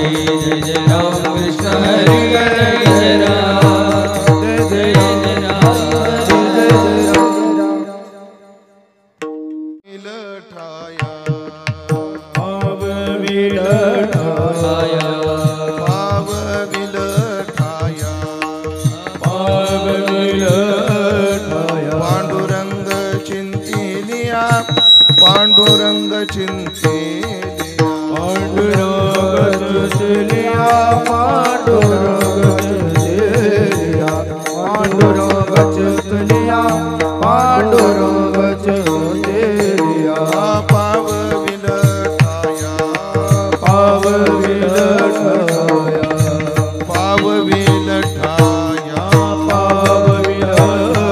जय जय राम कृष्ण हरे जय जय राम जय जय राम जय जय राम विलठाया भाव विलठाया भाव विलठाया भाव विलठाया पांडुरंग चिंतिलिया पांडुरंग चिंतिलिया पांडुरंग चिंतिलिया पांडुरंग चिंतिलिया पांडुरंग चिंतिलिया पांडुरंग चिंतिलिया पाव विलठाया पाव विलठाया पाव विलठाया पाव विलठाया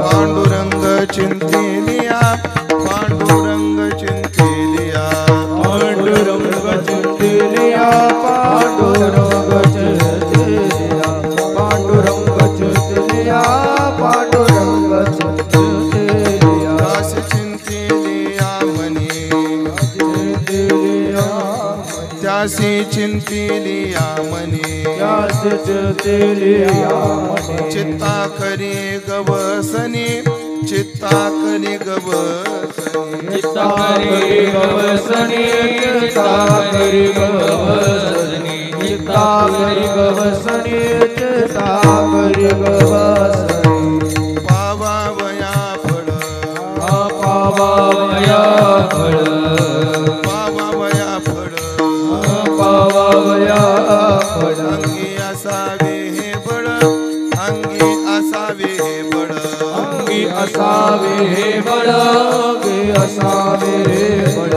पांडुरंग चिंतिलिया पांडुरंग चिंतिलिया पांडुरंग चिंतिलिया पांडुरंग चिंतिलिया पांडुरंग चिंतिलिया पांडुरंग चिंतिलिया दास चिंतिलिया मनी चिंतिलिया त्यासी चिंतिलिया मनी त्यासी चिंतिलिया चित्ता करी गवसनी चित्ता करी गवसनी चित्ता करी गवसनी चित्ता करी गवसनी चित्ता करी गवसनी चित्ता करी गवसनी पावावया फळ पावावया फळ पावावया फळ पावावया फळ अंगी असावे हे बळ अंगी असावे हे बळ अंगी असावे हे बळ अंगी असावे हे बळ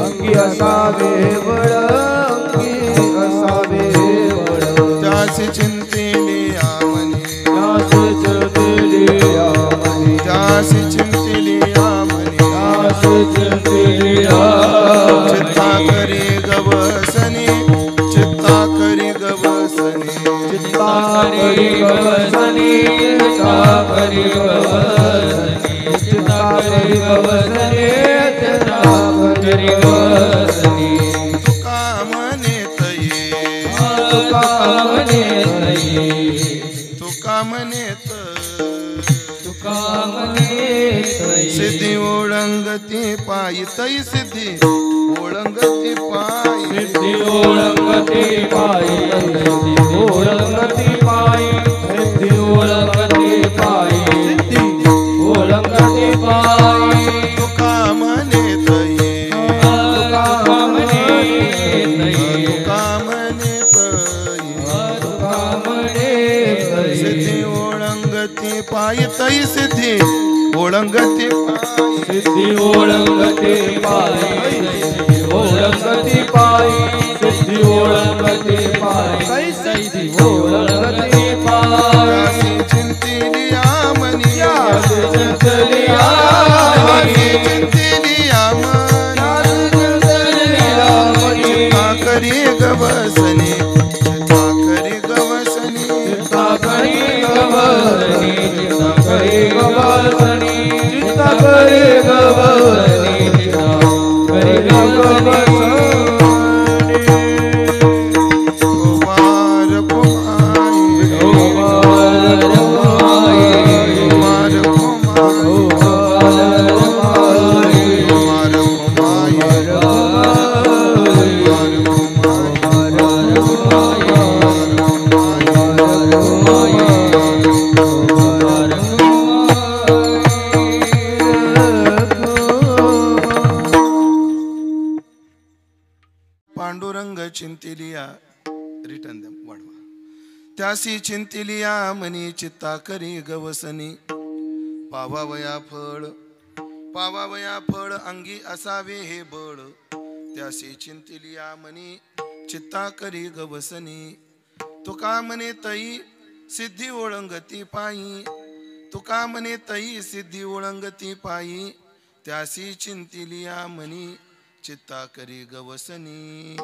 अंगी असावे हे बळ अंगी असावे हे बळ त्यासी चिंतिलिया मनी त्यासी चिंतिलिया मनी त्यासी चिंतिलिया मनी त्यासी चिंतिलिया चित्ता करी गवसनी चित्ता करी गवसनी चित्ता करी गवसनी चित्ता करी गवसनी चित्ता करी गवसनी चित्ता करी गवसनी तुका म्हणे तये तुका म्हणे तये तुका म्हणे तुका म्हणे तये सिद्धी ओळंगती पायी तई सिद्धी ओळंगती पायी सिद्धी ओळंगती पायी सिद्धी ओळंगती पायी सिद्धी ओळंगती पायी सिद्धी ओळंगती पायी तुका म्हणे तये तुका म्हणे तये तुका म्हणे तये तुका म्हणे तये सिद्धी ओळंगती पायी तई सिद्धी ओळंगती पायी सिद्धी ओळंगती पायी सिद्धी ओळंगती पायी सिद्धी ओळंगती पायी सिद्धी ओळंगती पायी त्यासी चिंतिलिया मनी त्यासी चिंतिलिया त्यासी चिंतिलिया मनी चिंतिलिया मनी चित्ता करी गवसनी चित्ता करी गवसनी चित्ता करी गवसनी चित्ता करी गवसनी चित्ता करी गवसनी चित्ता करी गवसनी कुमार कुमारी कुमार रमाई कुमार कुमारी कुमार रमाई कुमार कुमारी पांडुरंग चिंतिलिया रिटर्न द्या वाढवा त्यासी चिंतिलिया मनी चित्ता करी गवसनी पावावया फळ अंगी असावे हे बळ त्यासी चिंतिलिया मनी चित्ता करी गवसनी तुका म्हणे तई सिद्धी ओळंगती पायी तुका म्हणे तई सिद्धी ओळंगती पायी त्यासी चिंतिलिया मनी चित्ता करी गवसनी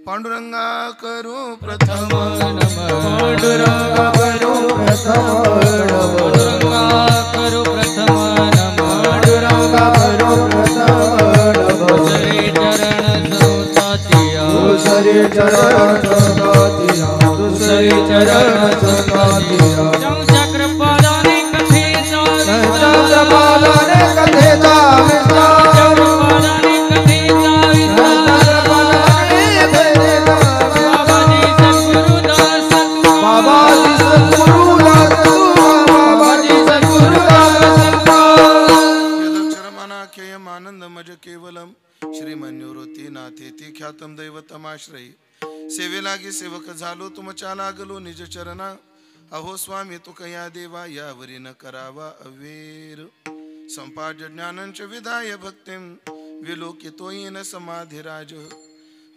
पांडुरंगा करू प्रथम नमः पांडुरंगा करो प्रथम पांडुरंगा करो प्रथम नमः पांडुरंगा करो प्रथम नमः चरण संतातिया दुसरे चरण संगातीरा दुसरे चरण संगातीरा चक्रपालाने कथेचा चक्रपालाने कथेचा विस्तार चक्रपालाने कथेचा बाबाजी सद्गुरुदास बाबाजी सद्गुरुदास यदक्षरमनाख्ययम् आनंदमज केवलम श्रीमन्युवृत्ती नाथेती ख्यातम दैवतमाश्रयी सेवे लागी सेवक झालो तुमच्या लागलो निज चरणा अहो स्वामी तू कया देवा यावरी न करावा अवेर संपाद ज्ञानंच विधाय भक्तिम विलोकितोयेन समाधिराज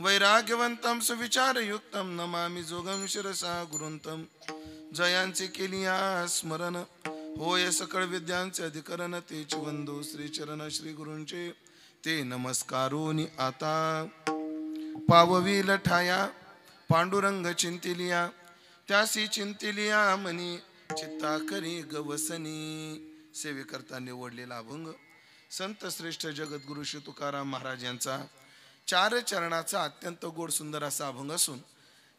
वैराग्यवंतम सुविचारयुक्तम नमामि जोगम शिरसा गुरुंतम जयांचे केलिया स्मरण होय सकळ विद्यांचे अधिकरण तेच वंदो श्री चरण श्री गुरूंचे ते नमस्कारोनी आता पाववील ठाया पांडुरंग चिंतिलिया त्यासी चिंतिलिया मनी चित्ता करी गवसनी सेवे करता निवडलेला अभंग संत श्रेष्ठ जगद्गुरु श्री तुकाराम महाराज यांचा 4 चरणाचा अत्यंत गोड सुंदर असा अभंग असून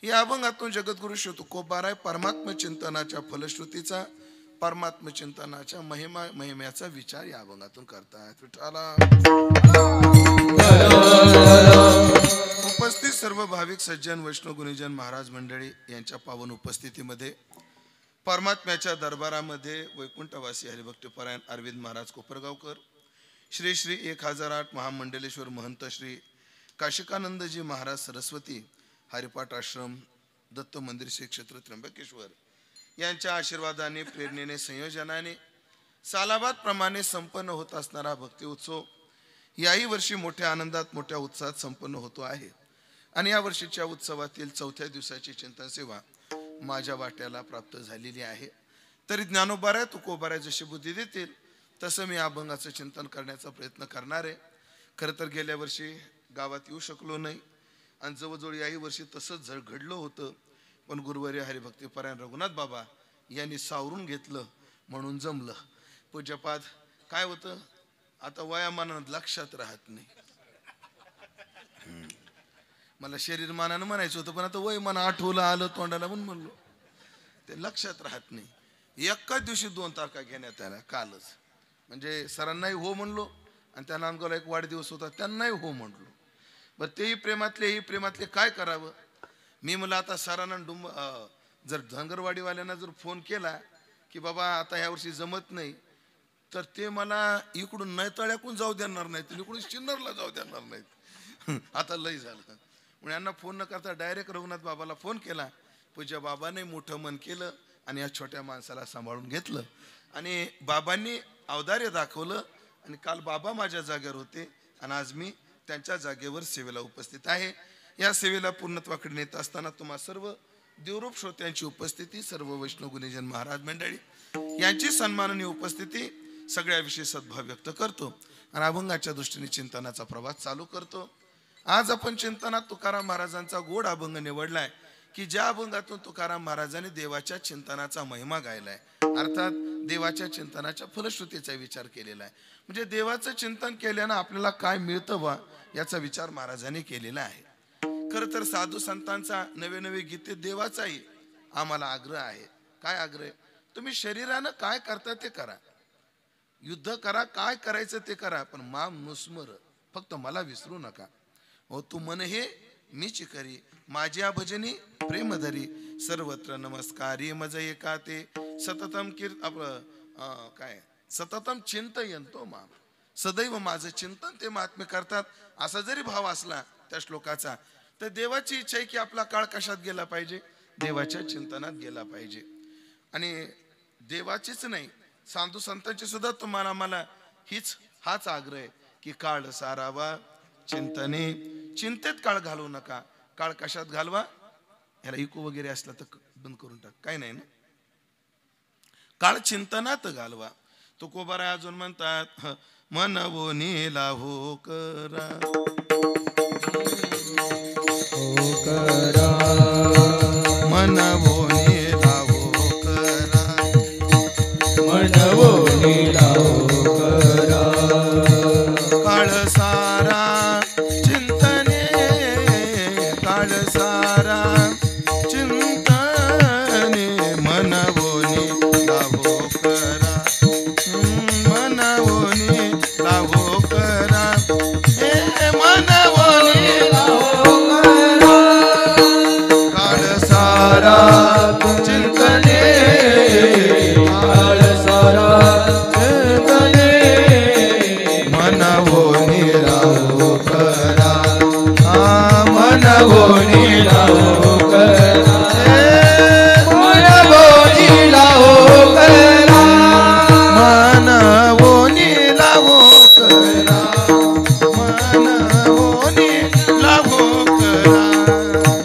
या अभंगातून जगद्गुरु श्री तुकोबाराय परमात्म चिंतनाच्या फलश्रुतीचा परमात्म चिंतनाच्या महिम्याचा विचार या अभंगातून करतात विठ्ठला उपस्थित सर्व भाविक सज्जन वैष्णव गुणीजन महाराज मंडळी यांच्या पावन उपस्थितीमध्ये परमात्म्याच्या दरबारामध्ये वैकुंठवासी हरिभक्तपरायण अरविंद महाराज कोपरगावकर श्री श्री 1008 महामंडलेश्वर महंत श्री काशिकानंदजी महाराज सरस्वती हरिपाठ आश्रम दत्त मंदिर श्री क्षेत्र त्र्यंबकेश्वर यांच्या आशीर्वादाने प्रेरणेने संयोजनाने सालाबाद प्रमाणे संपन्न होत असणारा भक्ती उत्सव याही वर्षी मोठ्या आनंदात मोठ्या उत्साहात संपन्न होतो आहे आणि या वर्षीच्या उत्सवातील 4थ्या दिवसाची चिंतन सेवा माझ्या वाट्याला प्राप्त झालेली आहे तरी ज्ञानोबाराय तुकोबाराय जशी बुद्धी देतील तसं मी अभंगाचं चिंतन करण्याचा प्रयत्न करणार आहे खरं तर गेल्या वर्षी गावात येऊ शकलो नाही आणि जवळजवळ याही वर्षी तसंच घडलं होतं पण गुरुवर्य हरिभक्तीपरायण रघुनाथ बाबा यांनी सावरून घेतलं म्हणून जमलं पूज्यपाद काय होतं आता वयामानानं लक्षात राहत नाही मला शरीरमानानं म्हणायचं होतं पण आता वयमान आठवलं आलं तोंडाला म्हणून म्हणलो ते लक्षात राहत नाही एकाच दिवशी 2 तारखा घेण्यात आल्या कालच म्हणजे सरांनाही हो म्हणलो आणि त्या नांदगावला एक वाढदिवस होता त्यांनाही हो म्हणलो बरं तेही प्रेमातले काय करावं मी मला आता सरांना जर धनगरवाडीवाल्यांना जर फोन केला की बाबा आता यावर्षी जमत नाही तर ते मला इकडून नैताळ्याकून जाऊ देणार नाहीत इकडून सिन्नरला जाऊ देणार नाहीत आता लय झालं म्हणून यांना फोन न करता डायरेक्ट रघुनाथ बाबाला फोन केला पूज्य बाबाने मोठं मन केलं आणि या छोट्या माणसाला सांभाळून घेतलं आणि बाबांनी औदार्य दाखवलं आणि काल बाबा माझ्या जागेवर होते आणि आज मी त्यांच्या जागेवर सेवेला उपस्थित आहे या सेवेला पूर्णत्वाकडे नेत असताना तुम्हा सर्व देवरूप श्रोत्यांची उपस्थिती सर्व वैष्णव गुणीजन महाराज मंडळी यांची सन्माननीय उपस्थिती सगळ्याविषयी सद्भाव व्यक्त करतो आणि अभंगाच्या दृष्टीने चिंतनाचा प्रवास चालू करतो आज आपण चिंतनात तुकाराम महाराजांचा गोड अभंग निवडलाय की ज्या अभंगातून तुकाराम महाराजांनी देवाच्या चिंतनाचा महिमा गायलाय अर्थात देवाच्या चिंतनाच्या फलश्रुतीचा विचार केलेला आहे म्हणजे देवाचं चिंतन केल्यानं आपल्याला काय मिळतं वा याचा विचार महाराजांनी केलेला आहे खरं तर साधू संतांचा नवे गीते देवाचाही आम्हाला आग्रह आहे काय आग्रह तुम्ही शरीरानं काय करता ते करा युद्ध करा काय करायचं ते करा पण माम नुस्मर फक्त मला विसरू नका हो तू मन हे मीच करी माझ्या भजनी प्रेम धरी सर्वत्र नमस्कारी मज एका ते सततम काय सततम चिंतयंतो माम सदैव माझं चिंतन ते महात्मे करतात असा जरी भाव असला त्या श्लोकाचा तर देवाची इच्छा आहे की आपला काळ कशात गेला पाहिजे देवाच्या चिंतनात गेला पाहिजे आणि देवाचीच नाही साधू संतांची सुद्धा तुम्हाला मला हाच आग्रह आहे की काळ सारावा चिंतने चिंतेत काळ घालवू नका काळ कशात घालवा ह्याला इको वगैरे असला तर बंद करून टाक काय नाही ना काळ चिंतनात घालवा तुकोबाराय अजून म्हणतात मनवो नीला हो करा मनवो नीला हो करा मनवो नीला हो करा काळ सारा चिंतने काळ सारा चिंतने मनवोनी लाभो करा मनवोनी लाभो करा हे मनवोनी लाभो करा काळ सारा चिंतने काळ सारा चिंतने मनवोनी लाभो करा मनवोनी लाहो करा मनवोनी लाहो करा मनवोनी लाभो करा मनवोनी लाभो करा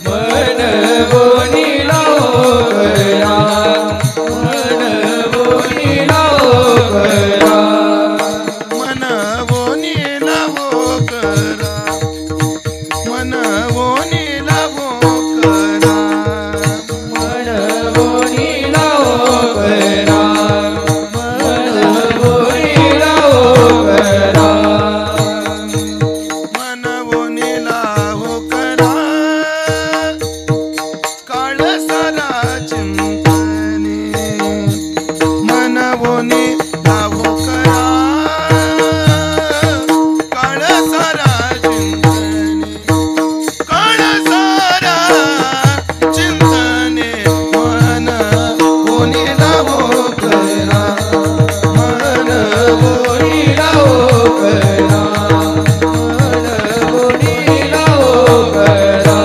मनवोनी लाहो करा मनवोनी लाहो करा मनवोनी लाभो करा मनवोनी लाभो करा मनवोनी लाहो करा मनवोनी लाहो करा मनवोनी लाभो करा काळ सारा चिंतने मनवोनी लाभो करा काळ सारा चिंतने काळ सारा चिंतने मनवोनी लाभो करा मनवोनी लाहो करा मनवोनी लाहो करा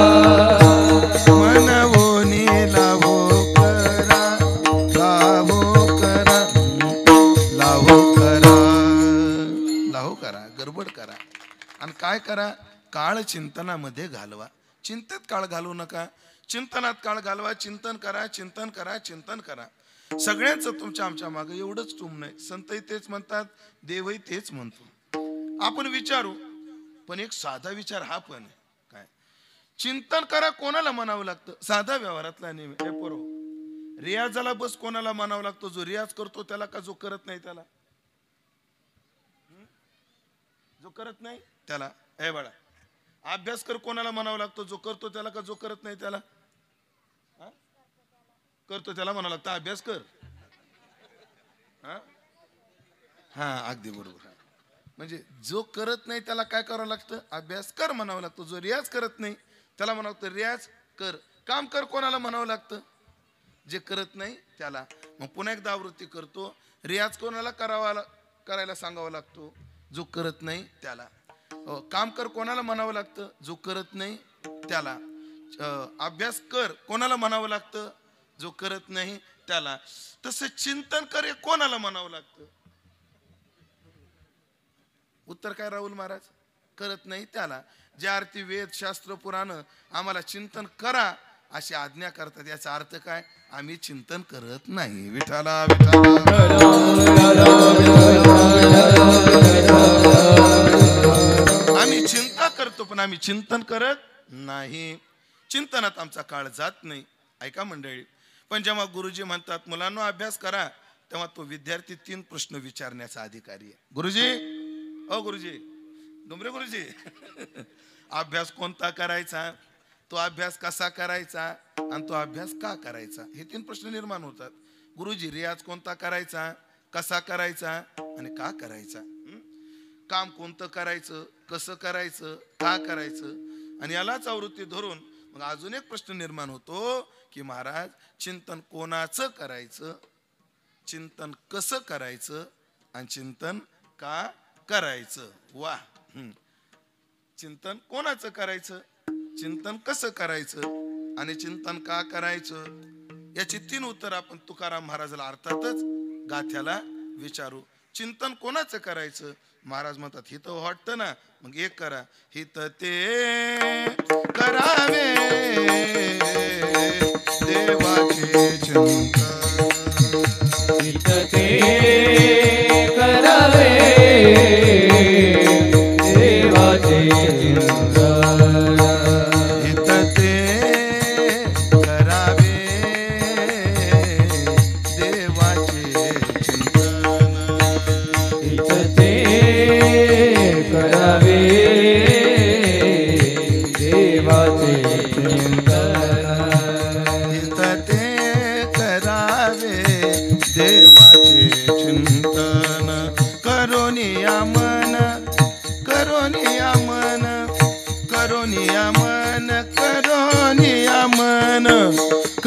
मनवोनी लाभो करा लाभो करा लाभो करा लाभो करा गडबड करा आणि काय करा काळ चिंतनामध्ये घालवा चिंतेत काळ घालवू नका चिंतनात काळ घालवा चिंतन करा चिंतन करा चिंतन करा सगळ्यांचं तुमच्या आमच्या मागे एवढंच तुम नाही संतही तेच म्हणतात देवही तेच म्हणतो आपण विचारू पण एक साधा विचार हा पण आहे काय चिंतन करा कोणाला म्हणावं लागतं साधा व्यवहारातला नेहमी हे पोरो रियाजाला बस कोणाला म्हणावं लागतो जो रियाज करतो त्याला का जो करत नाही त्याला जो करत नाही त्याला हे बाळा अभ्यास कर कोणाला म्हणावं लागतो जो करतो त्याला का जो करत नाही त्याला हा? करतो त्याला म्हणावं लागतं अभ्यास कर हा अगदी बरोबर म्हणजे जो करत नाही त्याला काय करावं लागतं अभ्यास कर म्हणावं लागतं जो रियाज करत नाही त्याला म्हणावं लागतं रियाज कर काम कर कोणाला म्हणावं लागतं जे करत नाही त्याला मग पुन्हा एकदा आवृत्ती करतो रियाज कोणाला करायला सांगावा लागतो जो करत नाही त्याला काम कर कोणाला म्हणावं लागतं जो करत नाही त्याला अभ्यास कर कोणाला म्हणावं लागतं जो करत नाही त्याला तसं चिंतन कर हे कोणाला म्हणावं लागतं उत्तर काय राहुल महाराज करत नाही त्याला ज्या अर्थी वेद शास्त्र पुराण आम्हाला चिंतन करा अशी आज्ञा करतात याचा अर्थ काय आम्ही चिंतन करत नाही विठाला आम्ही चिंता करतो पण आम्ही चिंतन करत नाही चिंतनात आमचा काळ जात नाही ऐका मंडळी पण जेव्हा गुरुजी म्हणतात मुलांनो अभ्यास करा तेव्हा तो विद्यार्थी 3 प्रश्न विचारण्याचा अधिकारी आहे गुरुजी ओ गुरुजी डोंबरे गुरुजी अभ्यास कोणता करायचा तो अभ्यास कसा करायचा आणि तो अभ्यास का करायचा हे 3 प्रश्न निर्माण होतात गुरुजी रियाज कोणता करायचा कसा करायचा आणि का करायचा काम कोणतं करायचं कसं करायचं का करायचं आणि यालाच आवृत्ती धरून मग अजून एक प्रश्न निर्माण होतो की महाराज चिंतन कोणाचं करायचं चिंतन कसं करायचं आणि चिंतन का करायचं वा चिंतन कोणाचं करायचं चिंतन कसं करायचं आणि चिंतन का करायचं याची 3 उत्तर आपण तुकाराम महाराजाला अर्थातच गाथ्याला विचारू चिंतन कोणाचं करायचं महाराज म्हणतात हित वाटतं ना मग एक करा हित ते करावे देवाचे चिंतन हित ते करावे देवाचे चिंतन हित ते करावे देवाचे चिंतन हित ते करावे देवाचे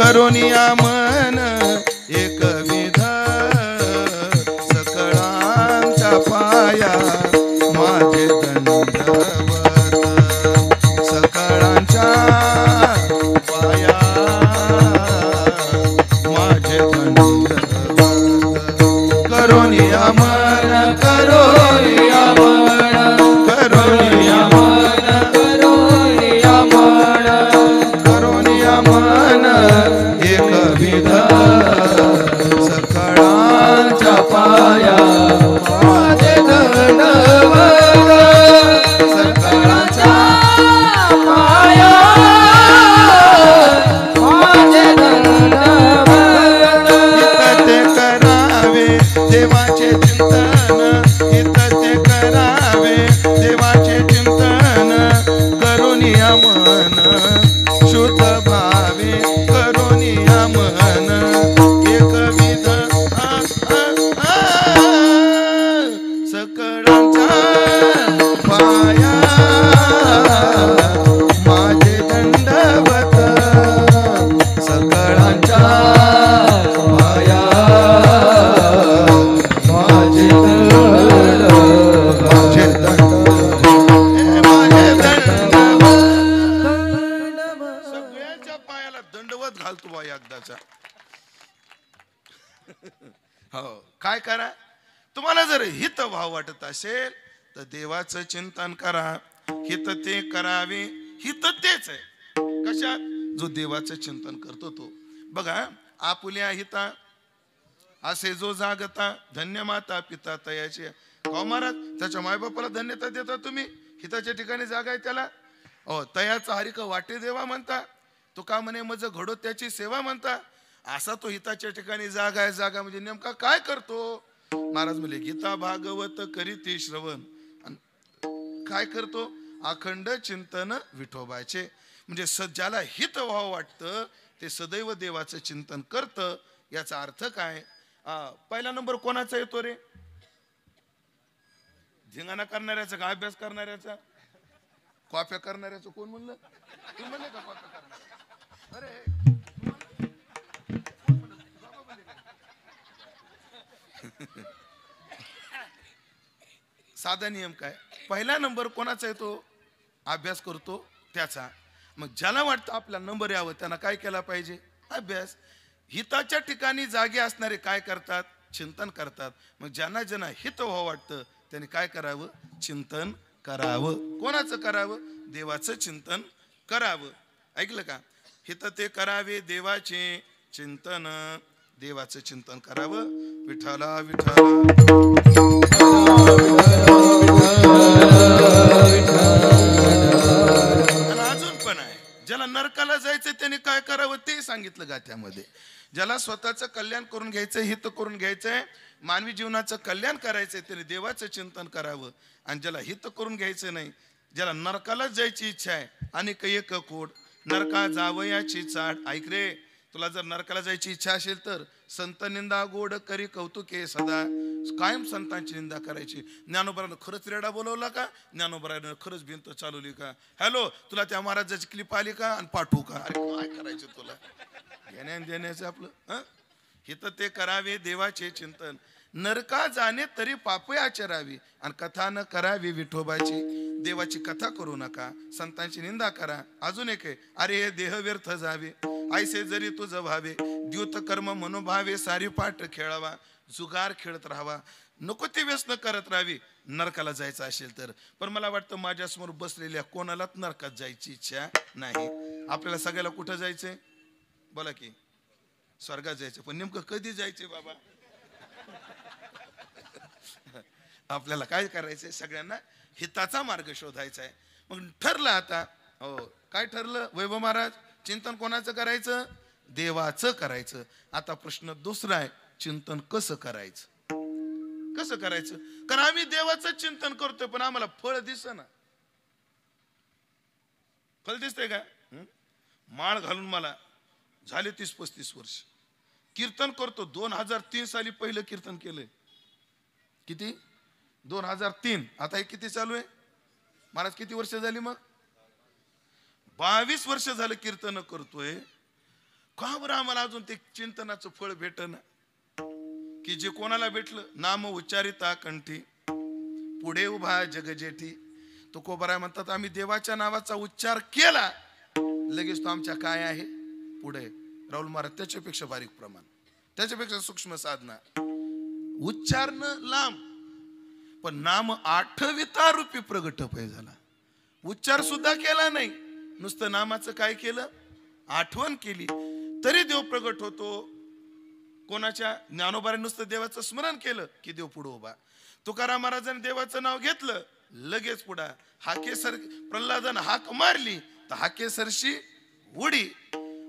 करोनिया मन एकविध सकळांच्या पाया माझे दंडवत सकळांच्या पाया माझे दंडवत करोनिया मन करोनिया मन करोनिया मन करोनिया मन करोनिया मन एकविध सकळांच्या पाया माझे दंडवत सकळांच्या पाया माझे दंडवत हित ते करावे देवाचे चिंतन हित ते करावे देवाचे चिंतन करोनिया मन शुद्ध भावे करोनिया मन एकविध सकळांच्या पाया माझे दंडवत सकळांच्या पाया माझे दंडवत माझे दंडवत सगळ्यांच्या पायाला दंडवत घालतो बा एकदाचा हो काय करा तुम्हाला जर हित भाव वाटत असेल तर देवाचं चिंतन करा हित ते करावे हित तेच आहे कशात जो देवाचं चिंतन करतो तो बघा आपुल्या हिता असे जो जागता धन्य माता पिता तयाचे हो महाराज त्याच्या मायबापाला धन्यता देता तुम्ही हिताच्या ठिकाणी जागा आहे त्याला हो तयाचा हरिक वाटे देवा म्हणता तो का म्हणे मज घडो त्याची सेवा म्हणता असा तो हिताच्या ठिकाणी जागा आहे जागा म्हणजे नेमका काय करतो महाराज म्हणले गीता भागवत करीती श्रवण काय करतो अखंड चिंतन विठोबाचे म्हणजे ज्याला हित व्हावं वाटतं ते सदैव देवाचं चिंतन करतं याचा अर्थ काय पहिला नंबर कोणाचा येतो रे धिंगाणा करणाऱ्याचा का अभ्यास करणाऱ्याचा कॉप्या करणाऱ्याचं कोण म्हणलं तू म्हणले का कॉप्या करणार अरे साधा नियम काय पहिला नंबर कोणाचा येतो अभ्यास करतो त्याचा मग ज्याला वाटतं आपला नंबर यावं त्यांना काय केला पाहिजे अभ्यास हिताच्या ठिकाणी जागे असणारे काय करतात चिंतन करतात मग ज्यांना ज्यांना हित व्हावं वाटतं त्यांनी काय करावं चिंतन करावं कोणाचं करावं देवाचं चिंतन करावं ऐकलं का हित ते करावे देवाचे चिंतन देवाचं चिंतन करावं विठ्ठला विठ्ठला अजून पण आहे ज्याला नरकाला जायचं त्याने काय करावं ते सांगितलं गाथ्यामध्ये ज्याला स्वतःचं कल्याण करून घ्यायचं हित करून घ्यायचंय मानवी जीवनाचं कल्याण करायचंय त्याने देवाचं चिंतन करावं आणि ज्याला हित करून घ्यायचं नाही ज्याला नरकालाच जायची इच्छा आहे आणि एक कोट नरका जावयाची चाट ऐक रे तुला जर नरकाला जायची इच्छा असेल तर संत निंदा गोड करी कौतुके सदा कायम संतांची निंदा करायची ज्ञानोबरानं खरंच रेडा बोलवला का ज्ञानोबरानं खरंच भिंत चालवली का हॅलो तुला त्या महाराजाची क्लिप आली का आणि पाठवू का अरे काय करायचं तुला घेण्या देण्याचं आपलं हित ते करावे देवाचे चिंतन नरका जाणे तरी पापे आचरावी आणि कथा न करावी विठोबाची देवाची कथा करू नका संतांची निंदा करा अजून एक आहे अरे हे देह व्यर्थ जावे ऐसे जरी तुझं भावे द्युत कर्म मनोभावे सारी पाठ खेळावा जुगार खेळत राहावा नको ते व्यसन करत राहावी नरकाला जायचं असेल तर पण मला वाटतं माझ्यासमोर बसलेल्या कोणालाच नरकात जायची इच्छा नाही आपल्याला सगळ्याला कुठं जायचंय बोला की स्वर्गात जायचं पण नेमकं कधी जायचंय बाबा आपल्याला काय करायचंय सगळ्यांना हिताचा मार्ग शोधायचा आहे मग ठरलं आता हो काय ठरलं वैभव महाराज चिंतन कोणाचं करायचं देवाचं करायचं आता प्रश्न दुसरा आहे चिंतन कसं करायचं कसं करायचं कारण आम्ही देवाचं चिंतन करतोय पण आम्हाला फळ दिसेना फळ दिसतंय का माळ घालून मला झाले 30-35 वर्ष कीर्तन करतो 2003 साली पहिलं कीर्तन केलंय किती 2003 आता हे किती चालू आहे महाराज किती वर्ष झाली मग 22 वर्ष झालं कीर्तन करतोय का बरं आम्हाला अजून ते चिंतनाचं फळ भेटना? की जे कोणाला भेटलं, नाम उच्चारिता कंठी पुढे उभा जगजेठी. तुकोबराय म्हणतात आम्ही देवाच्या नावाचा उच्चार केला लगेच तो आमच्या काय आहे पुढे. राहुल महाराज त्याच्यापेक्षा बारीक प्रमाण, त्याच्यापेक्षा सूक्ष्म साधना. उच्चारणं लांब, पण नाम आठविता रूपी प्रगट पै झाला. उच्चार सुद्धा केला नाही, नुसतं नामाचं काय केलं, आठवण केली तरी देव प्रगट होतो. कोणाच्या ज्ञानोबाने नुसतं देवाचं स्मरण केलं की देव पुढे उभा. तुकाराम महाराजांनी देवाचं नाव घेतलं लगेच पुढा. हाकेसर प्रल्हादानं हाक मारली तर हाकेसरशी उडी.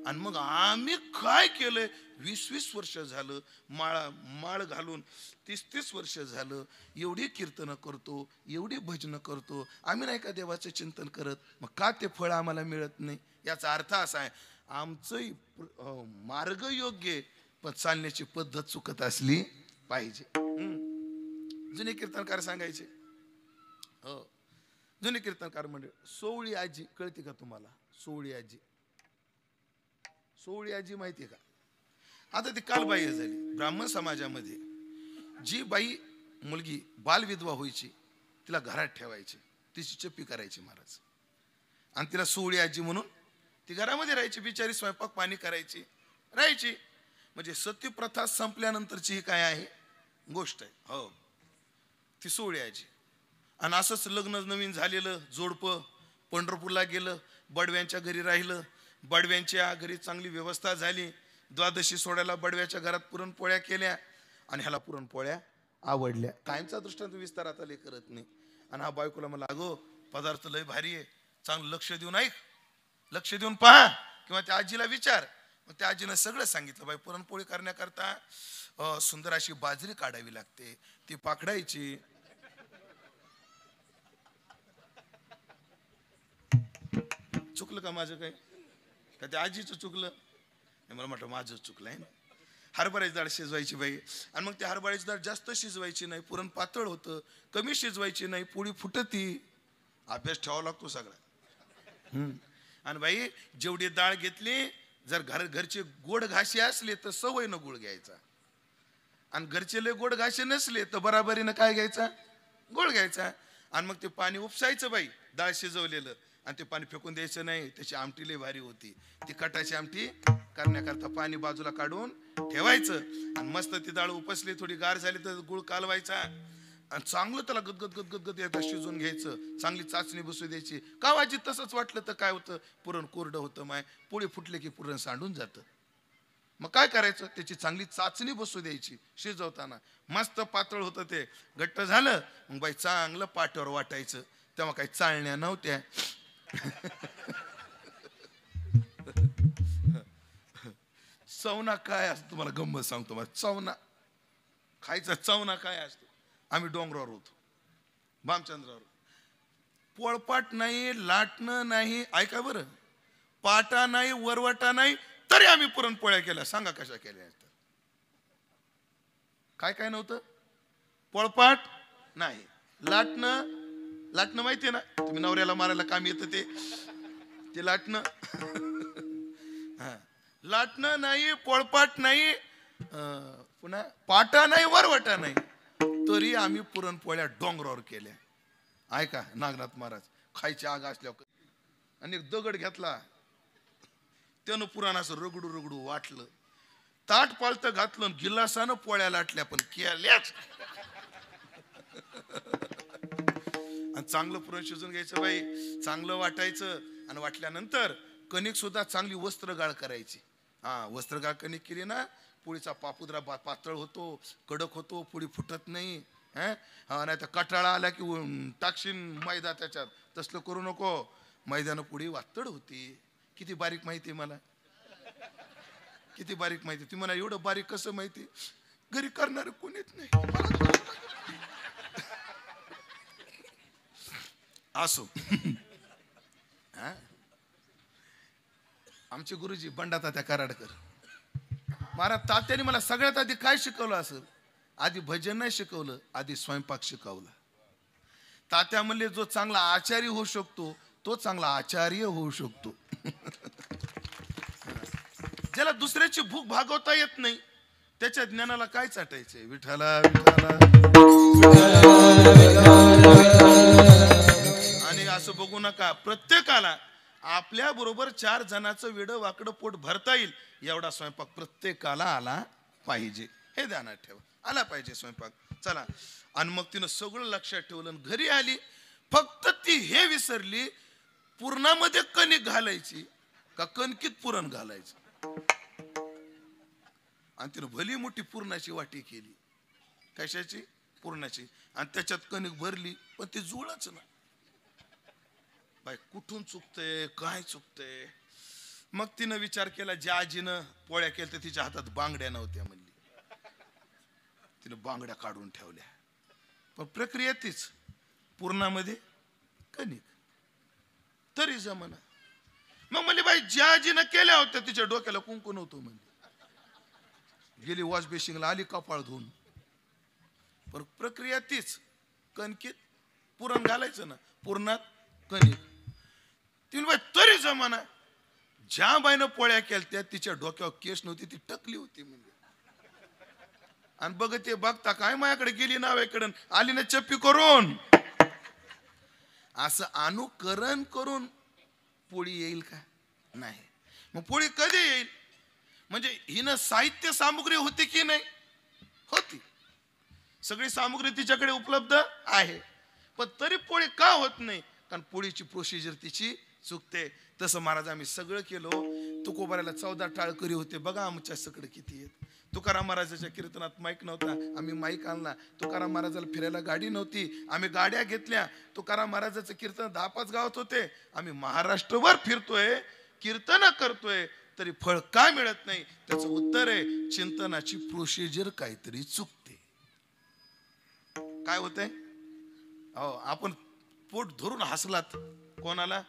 आणि मग आम्ही काय केलंय, 20-20 वर्ष झालं माळ घालून, 30-30 वर्ष झालं एवढी कीर्तन करतो, एवढी भजन करतो, आम्ही नाही का देवाचं चिंतन करत? मग का ते फळ आम्हाला मिळत नाही? याचा अर्थ असा आहे आमचं मार्ग योग्य पण चालण्याची पद्धत चुकत असली पाहिजे. जुने कीर्तनकार सांगायचे, हो जुने कीर्तनकार म्हणजे सोवळी आजी कळते का तुम्हाला? सोवळी आजी, सोवळी आजी माहितीये का? आता ती कालबाह्य झाली. ब्राह्मण समाजामध्ये जी बाई मुलगी बालविधवा व्हायची तिला घरात ठेवायची, तिची चप्पी करायची महाराज, आणि तिला सोवळी आजी म्हणून ती घरामध्ये राहायची. बिचारी स्वयंपाक पाणी करायची राहायची. म्हणजे सत्यप्रथा संपल्यानंतरची ही काय आहे गोष्ट आहे. हो ती सोवळी आजी. आणि असंच लग्न नवीन झालेलं जोडपं पंढरपूरला गेलं, बडव्यांच्या घरी राहिलं. बडव्यांच्या घरी चांगली व्यवस्था झाली. द्वादशी सोडायला बडव्याच्या घरात पुरणपोळ्या केल्या आणि ह्याला पुरणपोळ्या आवडल्या. कायमचा दृष्टांत विस्तार आता लय करत नाही. आणि हा बायकोला मला अगो पदार्थ लय भारी आहे, चांगलं लक्ष देऊन ऐक, लक्ष देऊन पहा, किंवा त्या आजीला विचार. मग त्या आजीनं सगळं सांगितलं. बाई पुरणपोळी करण्याकरता सुंदर अशी बाजरी काढावी लागते, ती पाखडायची. चुकलं का माझं काय? का त्या आजीचं चुकलं? मला म्हटलं माझं चुकलंय ना. हरभऱ्याची डाळ शिजवायची बाई, आणि मग त्या हरभऱ्याची डाळ जास्त शिजवायची नाही, पुरण पातळ होतं. कमी शिजवायची नाही, पोळी फुटती. अभ्यास ठेवावा लागतो सगळा. आणि बाई जेवढी डाळ घेतली, जर घरचे गोड घाशी असले तर सवयीनं गुळ घ्यायचा, आणि घरचे लय गोड घाशी नसले तर बराबरीनं काय घ्यायचा, गुळ घ्यायचा. आणि मग ते पाणी उपसायचं बाई डाळ शिजवलेलं, आणि ते पाणी फेकून द्यायचं नाही. त्याची आमटी लय भारी होती. ती कटाची आमटी करण्याकरता पाणी बाजूला काढून ठेवायचं, आणि मस्त ती डाळ उपसली, थोडी गार झाली तर गुळ कालवायचा, आणि चांगलं त्याला गदगद गदगद गद एकदा शिजून घ्यायचं. चांगली चाचणी बसू द्यायची. का वाजी तसंच वाटलं तर काय होतं, पुरण कोरडं होतं. माय पोळी फुटले की पुरण सांडून जातं. मग काय करायचं, त्याची चांगली चाचणी बसू द्यायची. शिजवताना मस्त पातळ होतं, ते घट्ट झालं मग बाई चांगलं पाट्यावर वाटायचं. तेव्हा काही चाळण्या नव्हत्या. चवना काय असतो तुम्हाला गंमत सांगतो. मला चवना खायचा चवना काय असतो. आम्ही डोंगरावर होतो, भामचंद्रावर. पोळपाट नाही, लाटणं नाही, ऐका बरं, पाटा नाही, वरवटा नाही, तरी आम्ही पुरणपोळ्या केल्या. सांगा कशा केल्या? काय काय नव्हतं? पोळपाट नाही, लाटणं माहितीये ना, तुम्ही नवऱ्याला मारायला काम येतं ते लाटणं. हा, लाटणं नाही, पोळपाट नाही, पुन्हा पाटा नाही, वरवटा नाही, तरी आम्ही पुरणपोळ्या डोंगरावर केल्या. ऐका नागनाथ महाराज खायची आग असल्यावर आणि एक दगड घेतला, त्यानं पुराण असं रगडू वाटलं, ताट पालतं घातलं, गिलासानं पोळ्या लाटल्या, पण केल्याच. आणि चांगलं पुरण शिजून घ्यायचं बाई, चांगलं वाटायचं, आणि वाटल्यानंतर कणिक सुद्धा चांगली वस्त्रगाळ करायची. हा, वस्त्रगाळ कणिक केली ना, पोळीचा पापुद्रा पातळ होतो, कडक होतो, पोळी फुटत नाही. नाही तर कटाळा आला की टाकशीन मैदा त्याच्यात. तसलं करू नको. मैद्यानं पोळी वातड होती. किती बारीक माहिती मला, किती बारीक माहिती. ती मला एवढं बारीक कसं माहिती, घरी करणार कोणीच नाही. असो. आमचे गुरुजी बंडातात्या कराडकर महाराज, तात्याने मला सगळ्यात आधी काय शिकवलं असेल? आधी भजन नाही शिकवलं, आधी स्वयंपाक शिकवला. तात्या म्हणले जो चांगला आचार्य होऊ शकतो तो चांगला आचार्य होऊ शकतो. ज्याला दुसऱ्याची भूक भागवता येत नाही त्याच्या ज्ञानाला काय चाटायचंय? विठाला विठाला. आणि असं बघू नका, प्रत्येकाला आपल्या बरोबर 4 जणांचं वेड वाकडं पोट भरता येईल एवढा स्वयंपाक प्रत्येकाला आला पाहिजे, हे ध्यानात ठेवा. आला पाहिजे स्वयंपाक. चला. आणि मग तिनं सगळं लक्षात ठेवलं. घरी आली, फक्त ती हे विसरली, पुरणामध्ये कणिक घालायची का कणकीत पुरण घालायचं. आणि तिनं भली मोठी पुरणाची वाटी केली. कशाची? पुरणाची. आणि त्याच्यात कणिक भरली, पण ती जुळच ना. बाय कुठून चुकतंय, काय चुकतंय? मग तिनं विचार केला, ज्या आजीनं पोळ्या केल्या तर तिच्या हातात बांगड्या नव्हत्या म्हणली. तिनं बांगड्या काढून ठेवल्या. पण प्रक्रिया तीच, पुरणामध्ये कणिक तरी जमना. मग म्हणली बाई ज्या आजीनं केल्या होत्या तिच्या डोक्याला कुंकू नव्हतं म्हणली. गेली वॉश बेसिंगला, आली कपाळ धुवून. पण प्रक्रिया तीच, कणकीत पुरण घालायचं ना, पुरणात कणिक. ती बाई तरी जमाना. ज्या बाईनं पोळ्या केल्या तिच्या डोक्यावर केस नव्हती, ती टकली होती म्हणजे. आणि बघते बघता काय माझ्याकडे गेली नावाकडे, आली ना चप्पी करून. असं अनुकरण करून पोळी येईल का? नाही. मग पोळी कधी येईल? म्हणजे हिनं साहित्य सामुग्री होती की नाही? होती. सगळी सामुग्री तिच्याकडे उपलब्ध आहे, पण तरी पोळी का होत नाही? कारण पोळीची प्रोसिजर तिची चुकते. तसं महाराज आम्ही सगळं केलो. तुकोबाराला 14 टाळकरी होते, बघा आमच्या सगळं किती आहेत. तुकाराम महाराजाच्या कीर्तनात माईक नव्हता, आम्ही माईक आणला. तुकाराम महाराजाला फिरायला गाडी नव्हती, आम्ही गाड्या घेतल्या. तुकाराम महाराजाचं कीर्तन 10-5 गावात होते. आम्ही महाराष्ट्रभर फिरतोय, कीर्तन करतोय, तरी फळ का मिळत नाही? त्याचं उत्तर आहे, चिंतनाची प्रोसिजर काहीतरी चुकते. काय होतंय? हो, आपण पोट धरून हसलात कोणाला?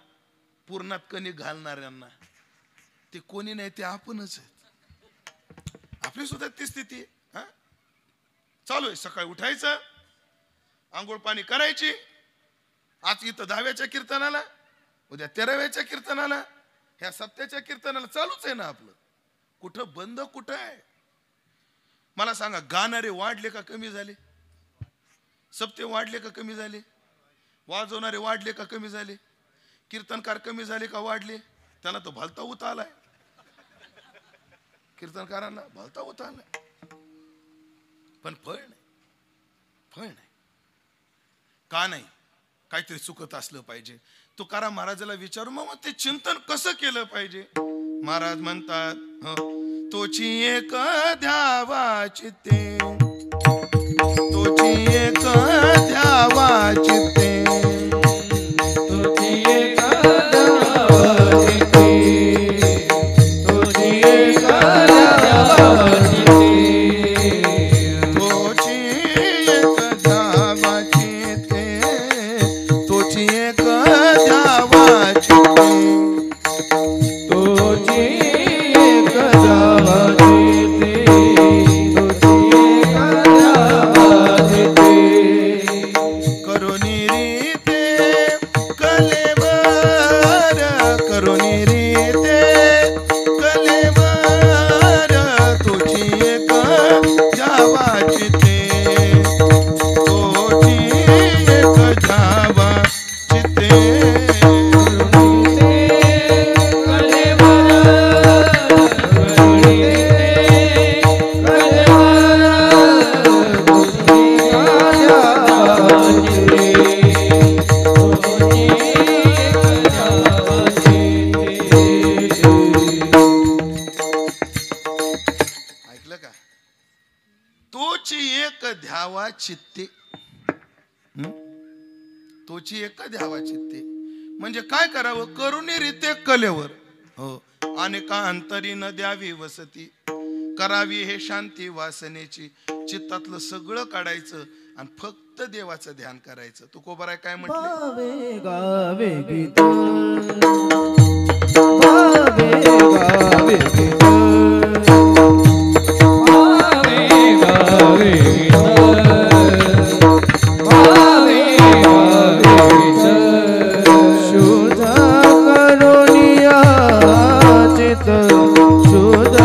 पुरणात कणिक घालणाऱ्यांना. ते कोणी नाही, ते आपणच आहेत. आपली सुद्धा ती स्थिती हा चालू आहे. सकाळी उठायचं, आंघोळ पाणी करायची. आज इथं 10व्याच्या कीर्तनाला, उद्या 13व्याच्या कीर्तनाला, ह्या 7व्याच्या कीर्तनाला चालूच आहे ना आपलं. कुठं बंद कुठं आहे? मला सांगा, गाणारे वाढले का कमी झाले? सप्ते वाढले का कमी झाले? वाजवणारे वाढले का कमी झाले? कीर्तनकार कमी झाले का वाढले? त्यांना तो भलता उत आलाय. कीर्तनकारांना भलता उत आलाय, पण फळ नाही. फळ नाही का? नाही, काहीतरी चुकत असलं पाहिजे. तुकाराम महाराजाला विचारू, मग ते चिंतन कसं केलं पाहिजे? महाराज म्हणतात, तोची एक ध्यावा चित्ते, तोची एक ध्यावा चित्ते, तुझी एक ध्यावा चित्ते, तुझी एक ध्यावा चित्ते, तोची एक ध्यावा चित्ते, तोची एक ध्यावा चित्ते, तुझी एक ध्यावा चित्ते, तुझी एक ध्यावा चित्ते. करुणी रीते कलेवर, करुणी रीते कलेवर, तुझी एक ध्यावा चित्ते, तुझी एक ध्यावा चित्ते. ऐकलं का? तोची एक ध्यावा चित्ते. तोची एक ध्यावा चित्ते म्हणजे काय करावं? करुणी रीते कलेवर, हो, अनेका अंतरी न द्यावी वसती, करावी हे शांती वासनेची. चित्तातलं सगळं काढायचं आणि फक्त देवाचं ध्यान करायचं. तुकोबाराय काय म्हटलं? गावे गावे गीत, गावे गावे गीत, गावे गावे गीत, गावे गावे गीत. शुद्ध करुणिया चित्त, शुद्ध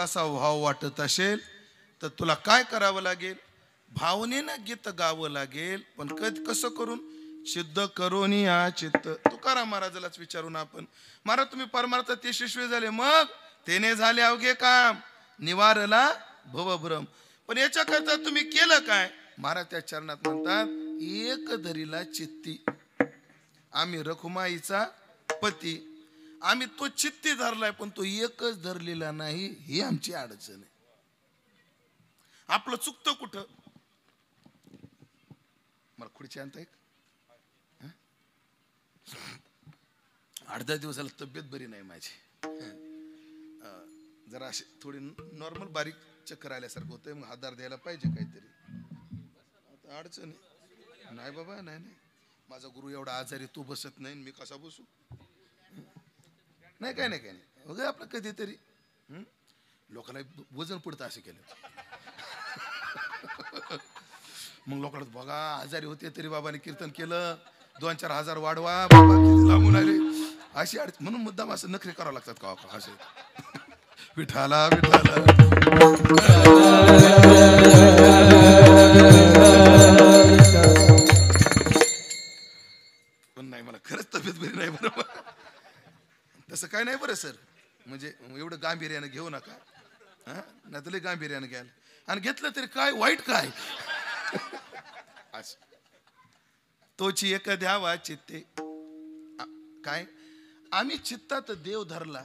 असा भाव वाटत असेल तर तुला काय करावं लागेल? भावनेनं गीत गावं लागेल. पण कसं करून? सिद्ध करून या चित्त. तुकाराम महाराजालाच विचारून आपण, महाराज तुम्ही परमार्थात यशस्वी झाले, मग तेने झाले अवघे काम, निवारला भवभ्रम. पण याच्याकरता तुम्ही केलं काय? महाराज त्या चरणात म्हणतात, एक धरीला चित्ती. आम्ही रखुमाईचा पती, आम्ही तो चित्ती धरलाय, पण तो एकच धरलेला नाही. ही आमची अडचण आहे. आपलं चुकतं कुठं? मला खुर्ची आणता एक? 8-10 दिवसाला तब्येत बरी नाही माझी. जरा अशी थोडी नॉर्मल बारीक चक्कर आल्यासारखं होतंय. मग हातदार द्यायला पाहिजे काहीतरी. आता अडचण नाही बाबा, नाही. माझा गुरु एवढा आजारी, तू बसत नाही, मी कसा बसू? नाही काय नाही वगैरे आपलं कधीतरी लोकांना वजन पडतं असं केलं. मग लोकांना बघा आजारी होते तरी बाबाने कीर्तन केलं, 2-4 हजार वाढवा, बाबा किती लांबून आले अशी अडचण. म्हणून मुद्दाम असं नखरे करावं लागतात का असे. विठाला विठाला पण नाही, मला खरंच तब्येत बरी नाही. बरोबर तसं काय नाही बरं सर. म्हणजे एवढं गांभीर्यानं घेऊ नका. नाही तर लय गांभीर्यानं घ्याल, आणि घेतलं तरी काय वाईट काय. तोची एक द्यावा चित्ते. काय? आम्ही चित्तात देव धरला.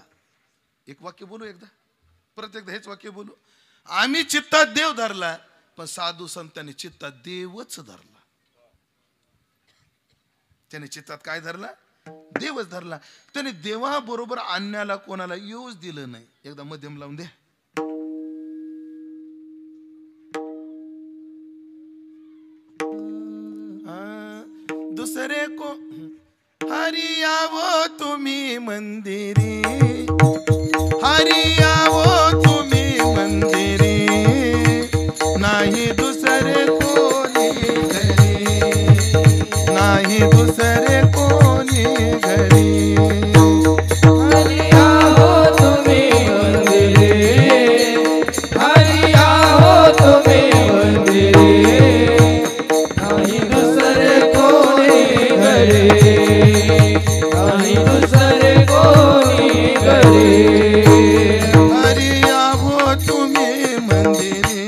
एक वाक्य बोलू एकदा, परत एकदा हेच वाक्य बोलू. आम्ही चित्तात देव धरला, पण साधू संतांनी चित्तात देवच धरला. त्याने चित्तात काय धरला? देवच धरला. त्याने देवाबरोबर अन्याला कोणाला येऊच दिलं नाही. एकदा मध्यम लावून दे. दुसरे को हरि आवो तुम्ही मंदिरी, हरि आवो तुम्ही मंदिरी, नाही दुसरे कोणी घरी, नाही दुसरे कोणी घरी. हरि आवो तुम्ही मंदिरी, हरि आवो तुम्ही मंदिरी, नाही दुसरे कोणी घरी, नाही दुसरे कोणी घरी. हरि आवो तुम्ही मंदिरी,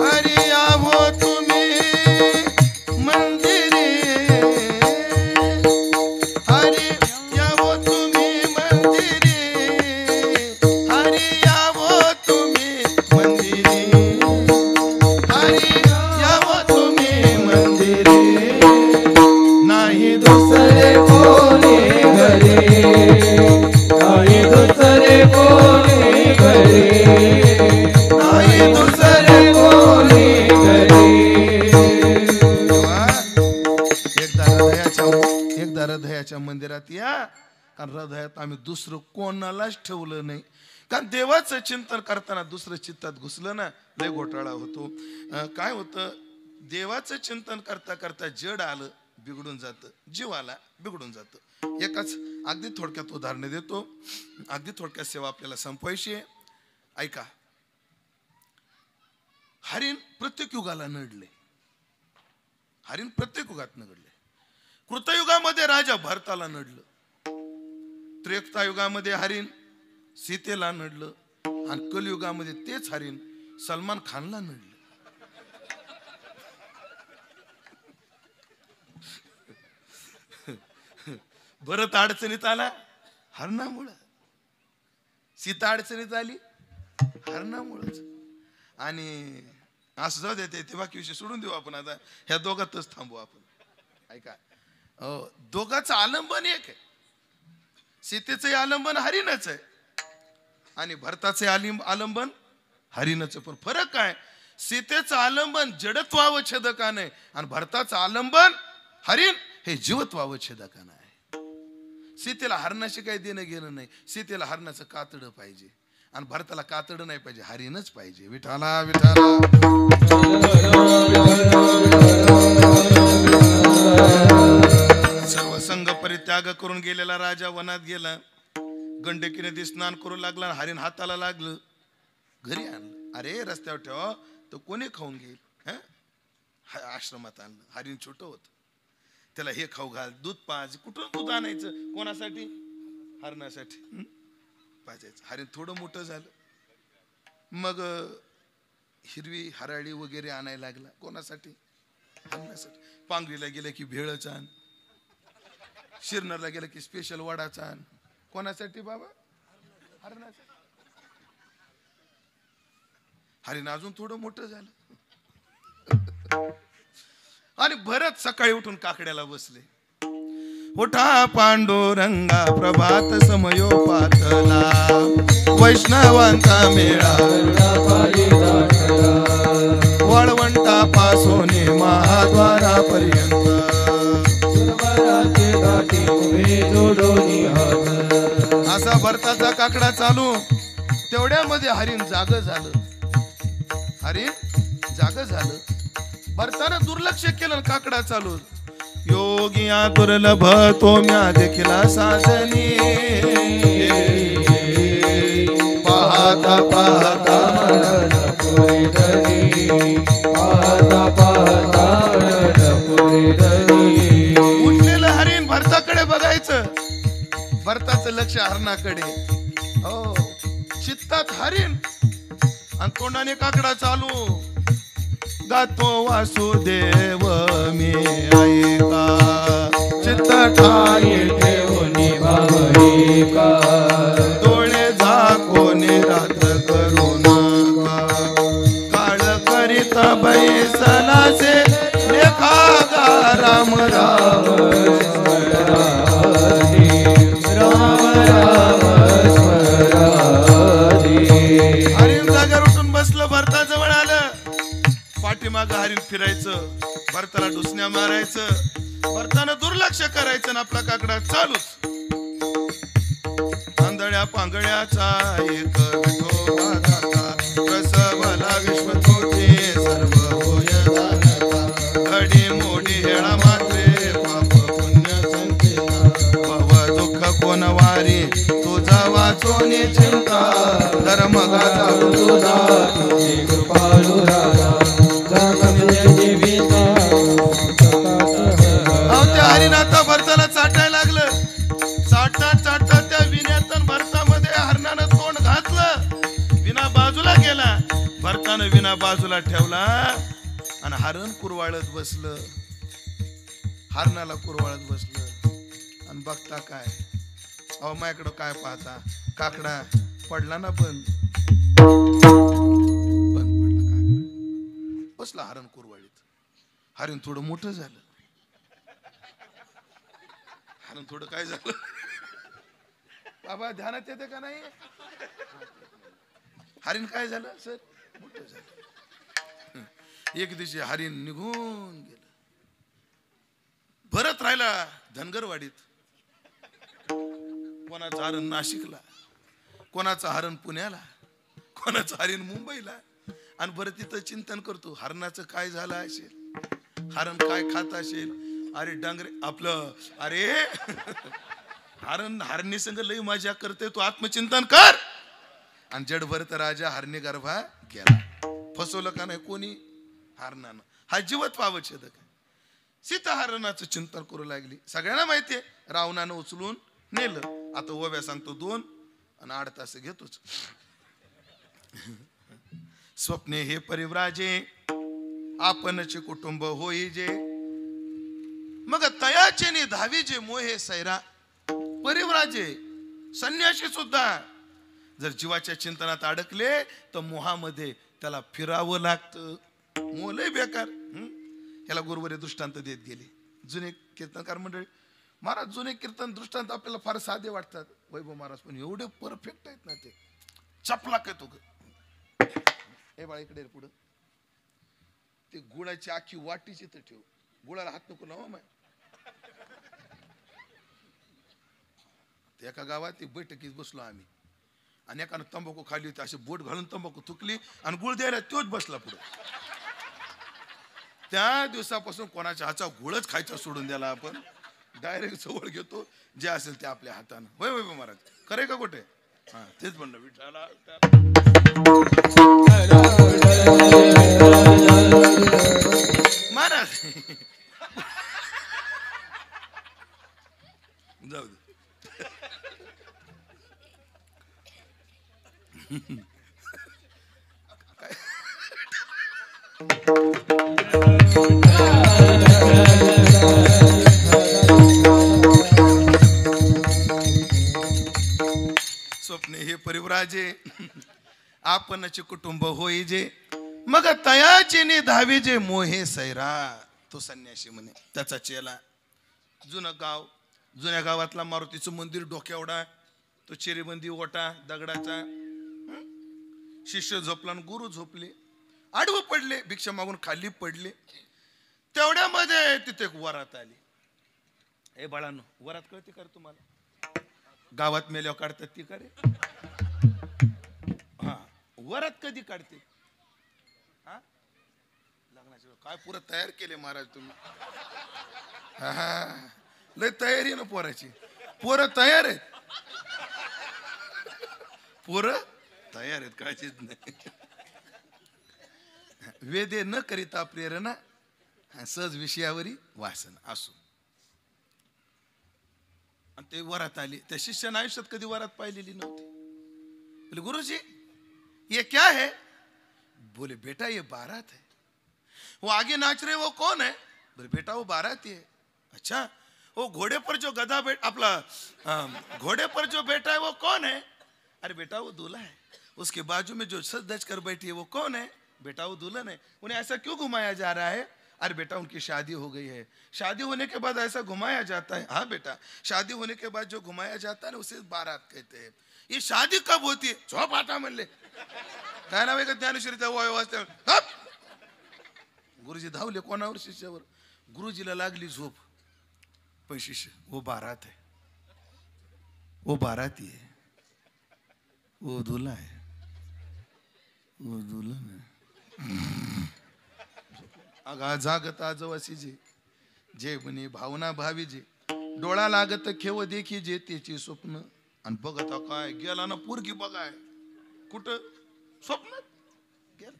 हरि आवो तुम्ही मंदिरी, हरि आवो तुम्ही मंदिरी, हरि आवो तुम्ही मंदिरी, हरि आवो तुम्ही मंदिरी, नाही दुसरे कोणी घरी, नाही दुसरे कोणी घरी, नाही दुसरे कोणी घरी. एकदा हृदयाच्या मंदिरात या, कारण हृदयात आम्ही दुसरं कोणालाच ठेवलं नाही. कारण देवाचं चिंतन करताना दुसरं चित्तात घुसलं ना, लय घोटाळा होतो. काय होतं, देवाचं चिंतन करता करता जड आलं बिघडून जातं, जीव आला बिघडून जातं. एकाच अगदी थोडक्यात उदाहरण देतो, अगदी थोडक्यात सेवा आपल्याला संपवायची आहे. ऐका, हरिण प्रत्येक युगाला नडले, हरिण प्रत्येक युगात नडले. कृतयुगामध्ये राजा भरताला नडलं, त्रेतायुगामध्ये हरिण सीतेला नडलं, आणि कलयुगामध्ये तेच हरिण सलमान खानला नडलं. भरत अडचणीत आला हरणामुळं, सीता अडचणीत आली हरणामुळंच. आणि असं जाऊ दे, ते बाकी विषय सोडून देऊ आपण. आता ह्या दोघातच थांबू आपण. ऐका, दोघांचं आलंबन एक आहे. सीतेचं आलंबन हरिणच आहे, आणि भरताचे आलंबन हरिणच. पण फरक काय? सीतेचं आलंबन जडत्वाव छेदकाने, आणि भरताचं आलंबन हरिण हे जीवत्वाव छेदकाने आहे. सीतेला हरणाशी काही देणं घेणं नाही. सीतेला हरणाचं कातडं पाहिजे, आणि भरताला कातडं नाही पाहिजे, हरिणच पाहिजे. विठाला विठाला. सर्व संघ परित्याग करून गेलेला राजा वनात गेला. गंडकीने ती स्नान करू लागला, हरिण हाताला लागलं, घरी आणलं. अरे रस्त्यावर ठेवा तर कोणी खाऊन घेईल. आश्रमात आणलं. हरिण छोटं होत, त्याला हे खाऊ घाल, दूध पाज. कुठून दूध आणायचं, कोणासाठी? हरणासाठी पाजायचं. हरिण थोडं मोठं झालं, मग हिरवी हराळी वगैरे आणायला लागला. कोणासाठी? हरणासाठी. पांगरीला गेलं की भेळच आण, शिरनरला गेलं की स्पेशल वडाचा आण. कोणासाठी बाबा? हरणासाठी. हरिण अजून थोडं मोठं झालं आणि भरत सकाळी उठून काकड्याला बसले. उठा पांडुरंगा प्रभात समयो पातला, वैष्णवांचा मेळा वाळवंटा पासोने महाद्वारापर्यंत. असा भरताचा काकडा चालू. तेवढ्यामध्ये हरिण जाग झालं. हरिण जाग झालं. भरतानं दुर्लक्ष केलं, काकडा चालू. योगी दुर्लभ तो म्या देखीला साधनी, पाहता पाहता उठलेलं हरिण भरताकडे बघायचं, भरताचं लक्ष हरणाकडे. हो, चित्तात हरिण आणि तोंडाने काकडा चालू. गातो वासुदेव मी ऐका, चित्त ठाई ठेवूनी भावनिका, डोळे झाकोनी रात्र करू नका, काळ करीत बैसलासे लेखा गा राम राम राम स्मरादी. हरिण जागेवर उठून बसलं, भरताजवळ आलं. पाठीमाग हरिण फिरायचं, भरताला डुसण्या मारायचं. भरतानं दुर्लक्ष करायचं ना आपला काकडा चालूच. आंधळ्या पांगळ्याचा एक विठोबा दाता, प्रसवला विश्वतोचे सर्व होय जाणता. घडी मोडी हेळा मात्रे पाप पुण्य संकेता, भव दुःख कोण वारी तुझा वाचोनी चिंता. धर्म गाता तुझा तुझी कृपाळू राजा, हरिनाथा भरताला चाटायला लागलं. चाटता चाटता त्या विण्यातन भरतामध्ये हरणानं तोंड घातलं. विना बाजूला गेला. भरतानं विना बाजूला ठेवला आणि हरण कुरवाळत बसलं. हरणाला कुरवाळत बसलं आणि बघता काय, अहो माझ्याकडं काय पाहता, काकडा पडला ना बंद पडला काकडा. बसला हरण कुरवाळीत. हरण थोडं मोठं झालं. हरण थोडं काय झालं बाबा, ध्यानात येते का नाही? हरिण काय झालं सर? मोठं झालं. एक दिवशी हरिण निघून गेलं. भरत राहिला धनगरवाडीत. कोणाचं हरण नाशिकला, कोणाचं हरण पुण्याला, कोणाचं हरिण मुंबईला. आणि भरत तिथं चिंतन करतो, हरणाचं काय झालं असेल, हरण काय खात असेल. अरे डांगरे आपलं, अरे हरण हरणी संग लई मजा करते, तू आत्मचिंतन कर. आणि जड भरत राजा हरणी गर्भा गेला. फसवलं का नाही कोणी? हरणानं. हा जीवत पावच्छेदक. सीता हरणाचं चिंतन करू लागली. सगळ्यांना माहितीये रावणानं उचलून नेलं. आता ओव्या सांगतो 2 आणि 8 तास घेतोच. स्वप्ने हे परिव्राजे, आपणचे कुटुंब होई जे. मग तयाचे नि धावी जे मोहे सैरा. परिव्राजे संन्याशी सुद्धा जर जीवाच्या चिंतनात अडकले तर मोहामध्ये त्याला फिरावं लागतं. मोह लय बेकार. याला गुरुवारी दृष्टांत देत गेले जुने कीर्तनकार मंडळी. महाराज जुने कीर्तन दृष्टांत आपल्याला फार साधे वाटतात. वैभव महाराज पण एवढे परफेक्ट आहेत ना, ते चपला काय तो. हे बाळा इकडे पुढं ते गुळाची आखी वाटीची तर ठेव. गुळाला हात नको लावा माय. एका गावात ती बैठकीत बसलो आम्ही आणि एकानं तंबाखू खाली होती. अशी बोट घालून तंबाखू थुकली आणि गुळ द्यायला तोच बसला पुढे. त्या दिवसापासून कोणाच्या हाचा गुळच खायचा सोडून द्याला आपण. डायरेक्ट जवळ घेतो, जे असेल ते आपल्या हातानं. होय होय महाराज, खरे का कुठे? हा तेच म्हणलं विठाला. महाराज जाऊ दे. स्वप्ने हे परिव्राजे, आपणचे कुटुंब होई जे, मग तयाचे ने धावे जे मोहे सैरा. तो संन्यासी म्हणे, त्याचा चेला. जुनं गाव, जुन्या गावातला मारुतीचं मंदिर डोक्यावडा, तो चेरीबंदी ओटा दगडाचा. शिष्य झोपला आणि गुरु झोपले, आडवं पडले, भिक्षा मागून खाली पडले. तेवढ्यामध्ये तिथे एक वरात आली. ए बाळांनो, वरात कळते का तुम्हाला? गावात मेल्यावर काढतात ती का रे? हा, वरात कधी काढते? हा, लग्नाची वेळ. काय पुरं तयार केले महाराज तुम्ही? हा, लय तयारी ना पोराची. पोरं तयार आहेत, पोरं तयार आहेत, काळजीच नाही. वेदे न करिता प्रेरणा, सहज विषयावरी वासन असो. आणि ते वरात आली. त्या शिष्यानं आयुष्यात कधी वरात पाहिलेली नव्हती. बोले गुरुजी ये क्या है? बोले बेटा ये बारात है. वो आगे नाच रहे वो कौन है? बोले बेटा वो बाराती है. अच्छा, वो घोड़े पर जो गधा घोड़े पर जो बैठा है वो कौन है? अरे बेटा वो दूल्हा है. उसके बाजू में जो सज धज कर बैठी है वो कौन है? बेटा वो दुल्हन है. उन्हें ऐसा क्यों घुमाया जा रहा है? अरे बेटा उनकी शादी हो गई है. शादी होने के बाद ऐसा घुमाया जाता है. हाँ बेटा, शादी होने के बाद जो घुमाया जाता है ना उसे बारात कहते हैं. ये शादी कब होती है? झोप आता म्हणले. काय नाव आहे का ज्ञानेश्वरीचा वाचते. गुरुजी धावले कोणावर? शिष्यावर. गुरुजीला लागली झोप. पण शिष्य, वो बारात है, वो बाराती है, वो दूल्हा है, वो दुल्हन है. अगा जागता जवसी जे, जे म्हणे भावना भावी जे, डोळा लागत खेव देखी जे त्याची स्वप्न. आणि बघता काय गेला ना पोरगी बघाय. कुठं? स्वप्नात गेला.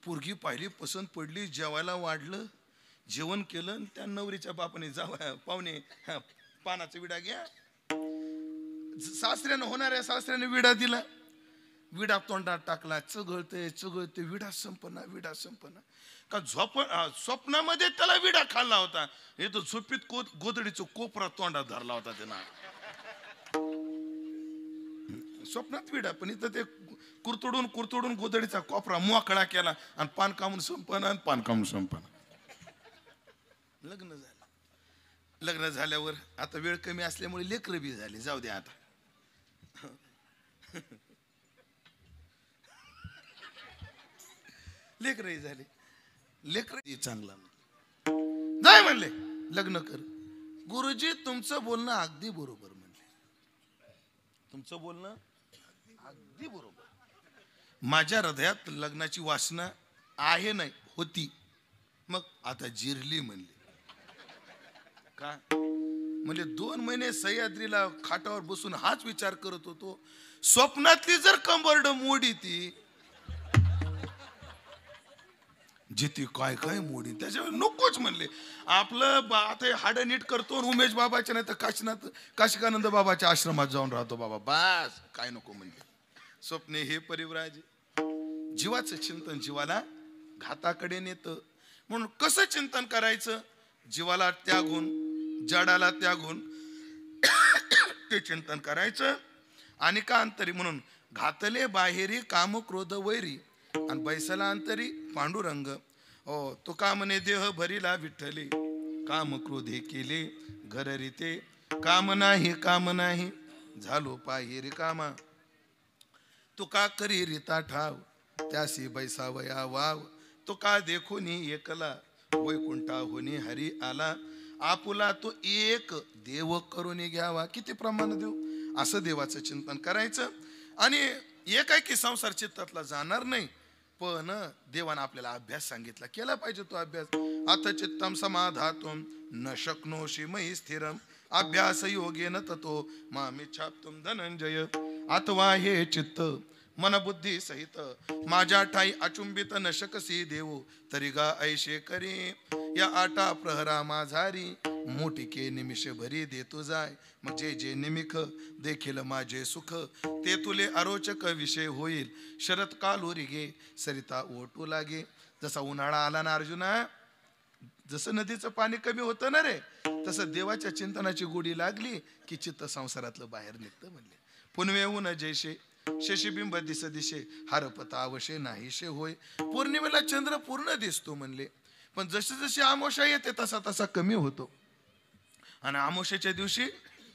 पोरगी पाहिली, पसंत पडली, जेवायला वाढलं, जेवण केलं. आणि त्या नवरीच्या बापाने जावा पाहुणे पानाचा विडा घ्या. सासऱ्यानं, होणाऱ्या सासऱ्याने विडा दिला. विडा तोंडात टाकला. चघळते चघळते, विडा संपना, विडा संपना. का स्वप्नामध्ये त्याला विडा खाल्ला होता. हे तो झोपीत गोदडीचं कोपरा तोंडात धरला होता त्यानं. स्वप्नात विडा, पण इथं ते कुरतडून कुरतडून गोदडीचा कोपरा मोकळा केला आणि पान कामून संपना, आणि पान कामून संपना. लग्न झालं. लग्न झाल्यावर आता वेळ कमी असल्यामुळे लेकरं बी झाली. जाऊ दे आता. लेकरही झाले. लेकर चांगला नाही म्हणले लग्न कर. गुरुजी तुमचं बोलणं अगदी बरोबर म्हणले. तुमचं बोलणं अगदी बरोबर. माझ्या हृदयात लग्नाची वासना आहे, नाही होती, मग आता जिरली म्हणले. का म्हणजे 2 महिने सह्याद्रीला खाटावर बसून हाच विचार करत होतो. स्वप्नातली जर कंबरड मोडी ती जिथे काय काय मोडी, त्याच्यावर नकोच म्हणले. आपलं आता हाड नीट करतो, उमेश बाबाच्या नाही तर काशीनाथ काशिकानंद बाबाच्या आश्रमात जाऊन राहतो बाबा, बस काय नको म्हणले. स्वप्ने हे परिव्राजे, जीवाचं चिंतन जीवाला घाताकडे नेतं. म्हणून कसं चिंतन करायचं? जीवाला त्यागून, जडाला त्यागून ते चिंतन करायचं. आणि का अंतरी म्हणून घातले बाहेरी काम क्रोध वैरी, आणि बैसला अंतरी पांडुरंग. ओ तो का म्हणे देह भरीला विठ्ठले, काम क्रोधे केले घर रीते, काम नाही झालो पाहि रिकामा. तो का करी रीता ठाव, त्यासी बैसावया वाव. तो का देखोनी एकला, वैकुंठा होनी हरी आला. आपुला तो एक देव करून घ्यावा. किती प्रमाण देऊ, असं देवाचं चिंतन करायचं. आणि एक आहे की संसार चित्तातला जाणार नाही, पण देवानं आपल्याला अभ्यास सांगितला, केला पाहिजे तो अभ्यास. अथ चित्तं समाधातुं न शक्नोषि मयि स्थिरम् अभ्यास योगेन ततो मामिच्छाप्तुं धनंजय अथवा हे चित्त मन बुद्धी सहित माझ्या ठाई अचुंबित न शकसी देऊ तरी गा ऐशे करी या आटा प्रहरा माझारी मोठिके निमिष भरी देतो जाय मग जे जे निमिख देखील माझे सुख ते तुले अरोचक विषय होईल शरद कालोरी गे सरिता ओटू लागे जसा उन्हाळा आला ना अर्जुना जसं नदीचं पाणी कमी होतं ना रे तसं देवाच्या चिंतनाची गोडी लागली की चित्त संसारातलं बाहेर निघतं म्हणले पुनवेहून जैसे शशीबिंब दिस दिशे हरपता अवशे नाहीशे होय पौर्णिमेला चंद्र पूर्ण दिसतो म्हणले पण जशी जशी अमावस्या येते तसा तसा कमी होतो आणि अमावस्येच्या दिवशी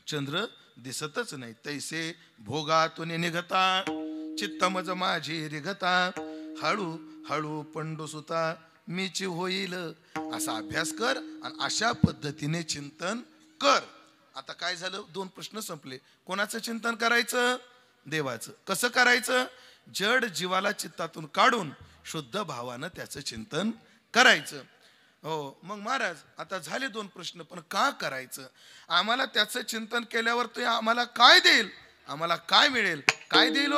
चंद्र दिसतच नाही तैसे भोगातून निघता चित्तमज माझी रिघता हळू हळू पंडुसुता मीची होईल असा अभ्यास कर आणि अशा पद्धतीने चिंतन कर. आता काय झालं दोन प्रश्न संपले. कोणाचं चिंतन करायचं देवाचं. कसं करायचं जड जीवाला चित्तातून काढून शुद्ध भावानं त्याचं चिंतन करायचं. हो मग महाराज आता झाले दोन प्रश्न पण का करायचं आम्हाला त्याचं चिंतन केल्यावर ते आम्हाला काय देईल आम्हाला काय मिळेल काय देईल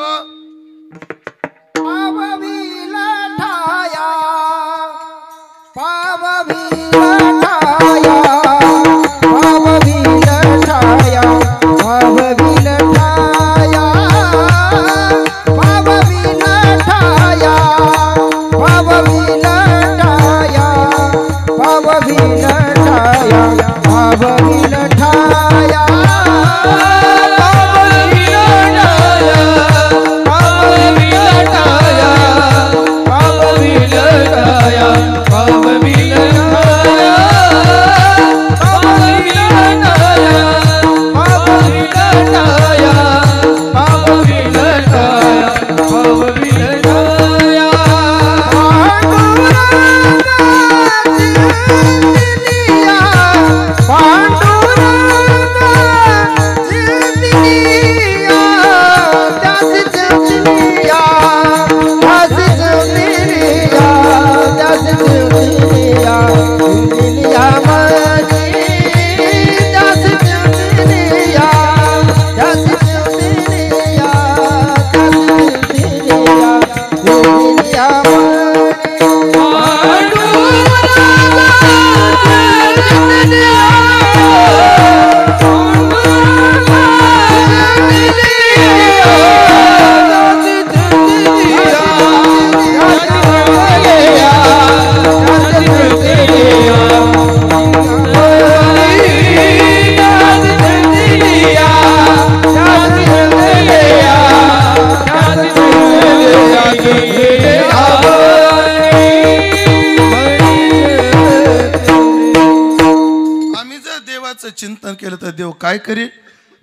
चिंतन केलं तर देव काय करेल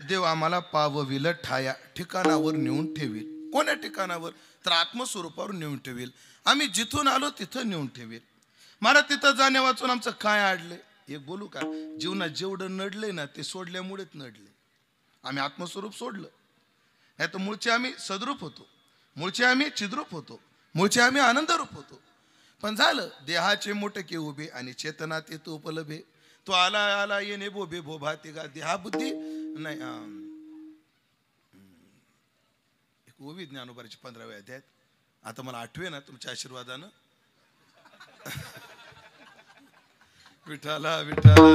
देव आम्हाला पावविल ठाया ठिकाणावर नेऊन ठेवील. कोण्या ठिकाणावर तर आत्मस्वरूपावर नेऊन ठेवील. आम्ही जिथून आलो तिथं नेऊन ठेवील. मला तिथं जाण्या वाचून आमचं काय अडले एक बोलू का जीवनात जेवढं नडले ना ते सोडल्यामुळेच नडले. आम्ही आत्मस्वरूप सोडलं नाही तर मूळचे आम्ही सद्रूप होतो मूळचे आम्ही चिद्रूप होतो मूळचे आम्ही आनंदरूप होतो. पण झालं देहाचे मोठके उभे आणि चेतना ते तो उपलभे तो आला आला येणे बोबे बोभा ते गा देहा बुद्धी नाही एक ओवी ज्ञानोबाची 15व्या अध्यायात आता मला आठवे ना तुमच्या आशीर्वादानं विठाला विठाला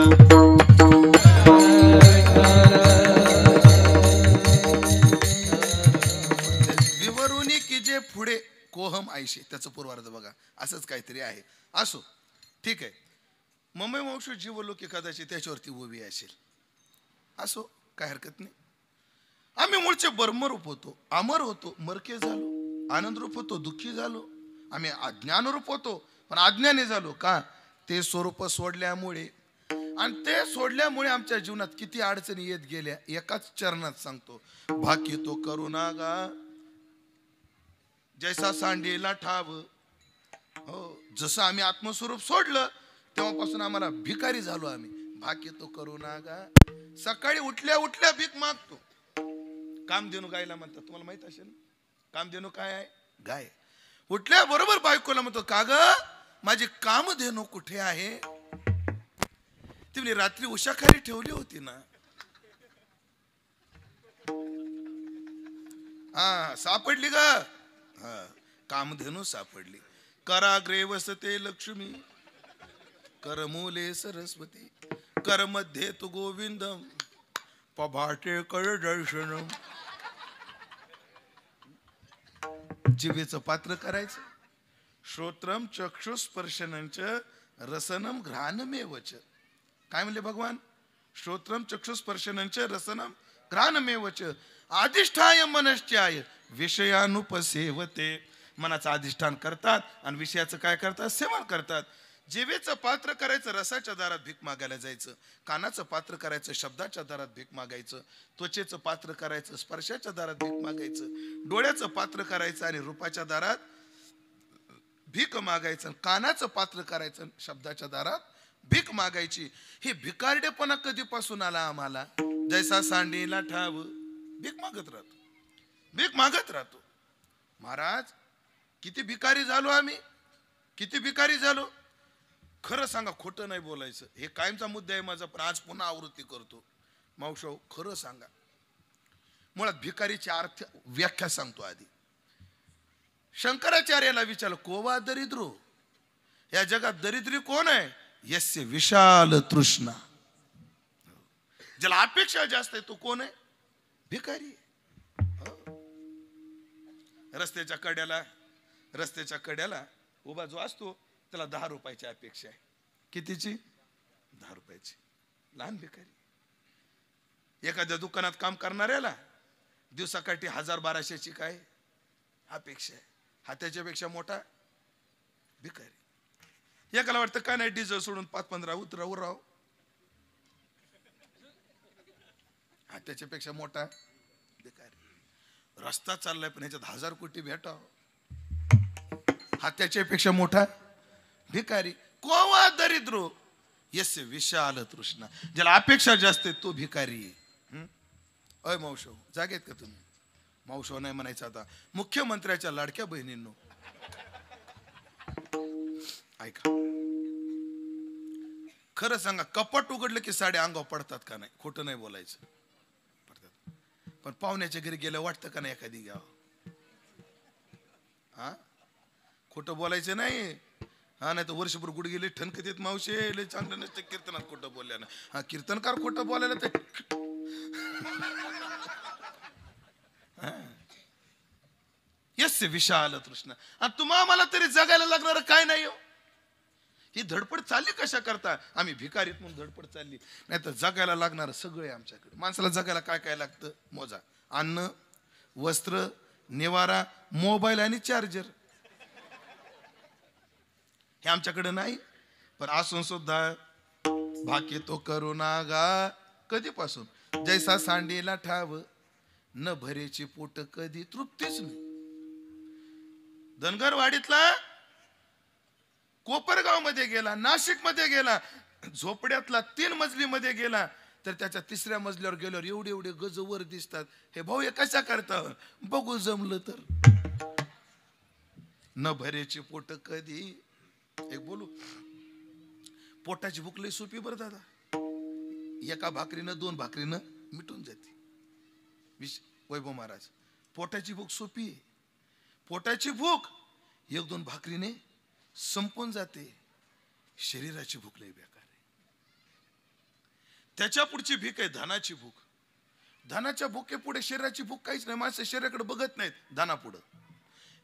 विवरुनी की जे पुढे कोहम आयशे त्याचं पूर्वार्ध बघा असंच काहीतरी आहे. असो ठीक आहे मम्मी वंश जीवलोकी कदाचित त्याच्यावरती उभी असेल असो काय हरकत नाही. आम्ही मूळचे बर्मरूप होतो अमर होतो मरके झालो आनंदरूप होतो दुःखी झालो आम्ही अज्ञानरूप होतो पण अज्ञानी झालो का ते स्वरूप सोडल्यामुळे आणि ते सोडल्यामुळे आमच्या जीवनात किती अडचणी येत गेल्या. एकाच चरणात सांगतो भाकी तो करुणा गा जैसा सांडीला ठाव. हो जसं आम्ही आत्मस्वरूप सोडलं तेव्हापासून आम्हाला भिकारी झालो आम्ही. भाकी तो करुणा गा सकाळी उठल्या उठल्या भीक मागतो. कामधेनू गायला म्हणतात तुम्हाला माहित असेल कामधेनू काय आहे गाय. उठल्या बरोबर बायकोला म्हणतो का ग माझी कामधेनू कुठे आहे? ती म्हणे रात्री उशाखाली ठेवली होती ना. हा सापडली ग. हा कामधेनू सापडली. कराग्रे वसते लक्ष्मी, करमूले सरस्वती, करमध्ये तू गोविंदम, पभाटे कर दर्शनम. जिभेचं पात्र करायचं. श्रोत्रम चक्षुस्पर्शनंच रसनम घ्राणमेवच. काय म्हणले भगवान? श्रोत्रम चक्षुस्पर्शनंच रसनम घ्राणमेवच. अधिष्ठाय मनश्चाय विषयानुपसेवते. मनाचं अधिष्ठान करतात आणि विषयाचं काय करतात? सेवन करतात. जिभेचं पात्र करायचं, रसाच्या दारात भीक मागायला जायचं. कानाचं पात्र करायचं, शब्दाच्या दारात भीक मागायचं. त्वचेचं पात्र करायचं, स्पर्शाच्या दारात भीक मागायचं. डोळ्याचं पात्र करायचं आणि रूपाच्या दारात भीक मागायचं. कानाचं पात्र करायचं, शब्दाच्या दारात भीक मागायची. हे भिकारडेपणा कधीपासून आला आम्हाला? जैसा सांडीला ठाव भीक मागत राहतो, भीक मागत राहतो. महाराज किती भिकारी झालो आम्ही, किती भिकारी झालो. खरं सांगा, खोटं नाही बोलायचं. हे कायमचा मुद्दा आहे माझा, पण आज पुन्हा आवृत्ती करतो. मावशो खरं सांगा. मुळात भिकारीची अर्थ व्याख्या सांगतो आधी. शंकराचार्याला विचारलं, कोवा दरिद्रो, या जगात दरिद्री कोण आहे? यस्य विशाल तृष्णा. ज्याला अपेक्षा जास्त आहे तो कोण आहे? भिकारी. रस्त्याच्या कड्याला उभा जो असतो त्याला 10 रुपयाची अपेक्षा आहे. कितीची? 10 रुपयाची. लहान भिकारी. एखाद्या दुकानात काम करणाऱ्याला दिवसाकाठी 1000-1200ची काय अपेक्षा आहे. हा त्याच्यापेक्षा मोठा भिकारी. एकाला वाटतं काय नाही, डिझेल सोडून 5-15 उतराव. हा त्याच्यापेक्षा मोठा भिकारी. रस्ता चाललाय पण ह्याच्यात 1000 कोटी भेटाव, हा त्याच्यापेक्षा मोठा भिकारी. कोवा दरिद्रो यस्य विशाल तृष्णा. ज्याला अपेक्षा जास्त आहे तो भिकारी. अय मावशो, जागेत का तुम्ही? मावशो नाही म्हणायचं आता. मुख्यमंत्र्याच्या लाडक्या बहिणींनो ऐका, खरं सांगा, कपाट उघडलं की साडे अंगावर पडतात का नाही? खोटं नाही बोलायचं, पडतात. पण पाहुण्याच्या घरी गेलं वाटतं का नाही एखादी घ्यावं? हा खोटं बोलायचं नाही. हा नाही तर वर्षभर गुड गेले ठणकत येत. मावशे लय चांगलं नसतं कीर्तनात खोटं बोलल्यानं. हा कीर्तनकार खोटं बोलायला ते यस्य विशाल तृष्णा. आणि तुम्हा मला तरी जगायला लागणार काय नाही हो? ही धडपड चालली कशा करता? आम्ही भिकारीत म्हणून धडपड चालली. नाही तर जगायला लागणार सगळे आमच्याकडे. माणसाला जगायला काय काय लागतं मोजा. अन्न, वस्त्र, निवारा, मोबाईल आणि चार्जर. हे आमच्याकडे नाही. पण असून सुद्धा भाके तो करुणा गा. कधीपासून? जैसा सांडीला ठाव न भरेची पोट कधी तृप्तीच नाही. धनगरवाडीतला कोपरगाव मध्ये गेला, नाशिक मध्ये गेला, झोपड्यातला 3 मजली मध्ये गेला तर त्याच्या 3ऱ्या मजल्यावर गेल्यावर एवढे एवढे गज वर दिसतात. हे भाऊ हे कशा करता? बघू जमलं तर. न भरेची पोट कधी. एक बोलू, पोटाची भूक लई सोपी बरं दादा. एका भाकरीनं 2 भाकरीनं मिटून जाते. वैभव महाराज, पोटाची भूक सोपी आहे. पोटाची भूक 1-2 भाकरीने संपून जाते. शरीराची भूक लई बेकार आहे. त्याच्या पुढची भूक आहे धनाची भूक. धनाच्या भूकेपुढे शरीराची भूक काहीच नाही. माणसं शरीराकडे बघत नाहीत. धनापुढं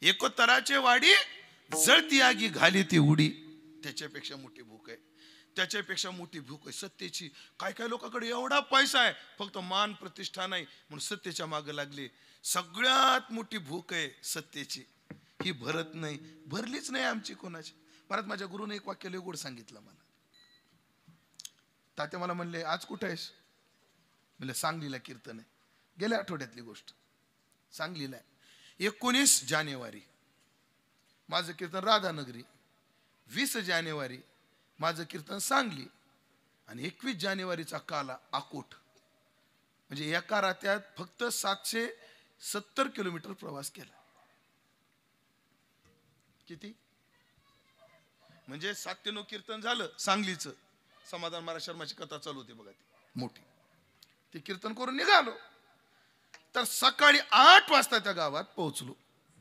एकोतराचे वाडी जळती आगी घाली ती उडी. त्याच्यापेक्षा मोठी भूक आहे. त्याच्यापेक्षा मोठी भूक आहे सत्तेची. काय काय लोकांकडे एवढा पैसा आहे, फक्त मान प्रतिष्ठा नाही म्हणून सत्तेच्या मागे लागले. सगळ्यात मोठी भूक आहे सत्तेची. ही भरत नाही, भरलीच नाही आमची कोणाची. परत माझ्या गुरुने एक वाक्य लय गोड सांगितलं मला. तात्या मला म्हणले, आज कुठे आहेस? म्हणलं सांगलीला कीर्तन आहे. गेल्या आठवड्यातली गोष्ट. सांगलीला 19 जानेवारी माझं कीर्तन राधानगरी, 20 जानेवारी माझं कीर्तन सांगली आणि 21 जानेवारीचा काला अकोट. म्हणजे एका रात्यात फक्त 770 किलोमीटर प्रवास केला. किती? म्हणजे 97 कीर्तन झालं सांगलीचं. समाधान महाराज शर्माची कथा चालू होती बघा, ती मोठी. ते कीर्तन करून निघालो तर सकाळी 8 वाजता त्या गावात पोहोचलो.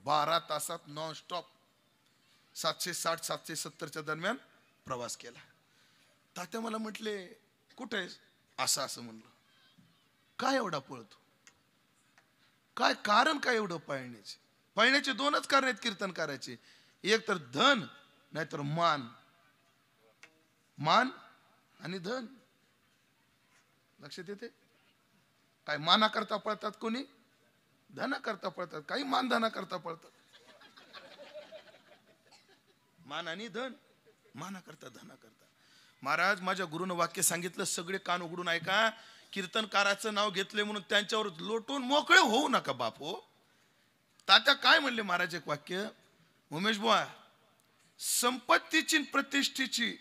12 तासात नॉन स्टॉप 760-770च्या दरम्यान प्रवास केला. तात्या मला म्हटले कुठे आहेस? असं म्हणलं. काय एवढा पळतो? काय कारण काय एवढं पळण्याचे? पळण्याचे 2च कारण आहेत कीर्तन करायचे, एक तर धन नाहीतर मान. मान आणि धन लक्षात येते? काय माना करता पळतात, कोणी धना करता पळतात, काही मान धना करता पळतात. मान आणि धन, माना करता धना करता. महाराज माझ्या गुरुनं वाक्य सांगितलं, सगळे कान उघडून ऐका. कीर्तनकाराचं नाव घेतले म्हणून त्यांच्यावर लोटून मोकळे होऊ नका बाप हो. तात्या काय म्हणले महाराज एक वाक्य, उमेश बुवा, संपत्तीची प्रतिष्ठेची,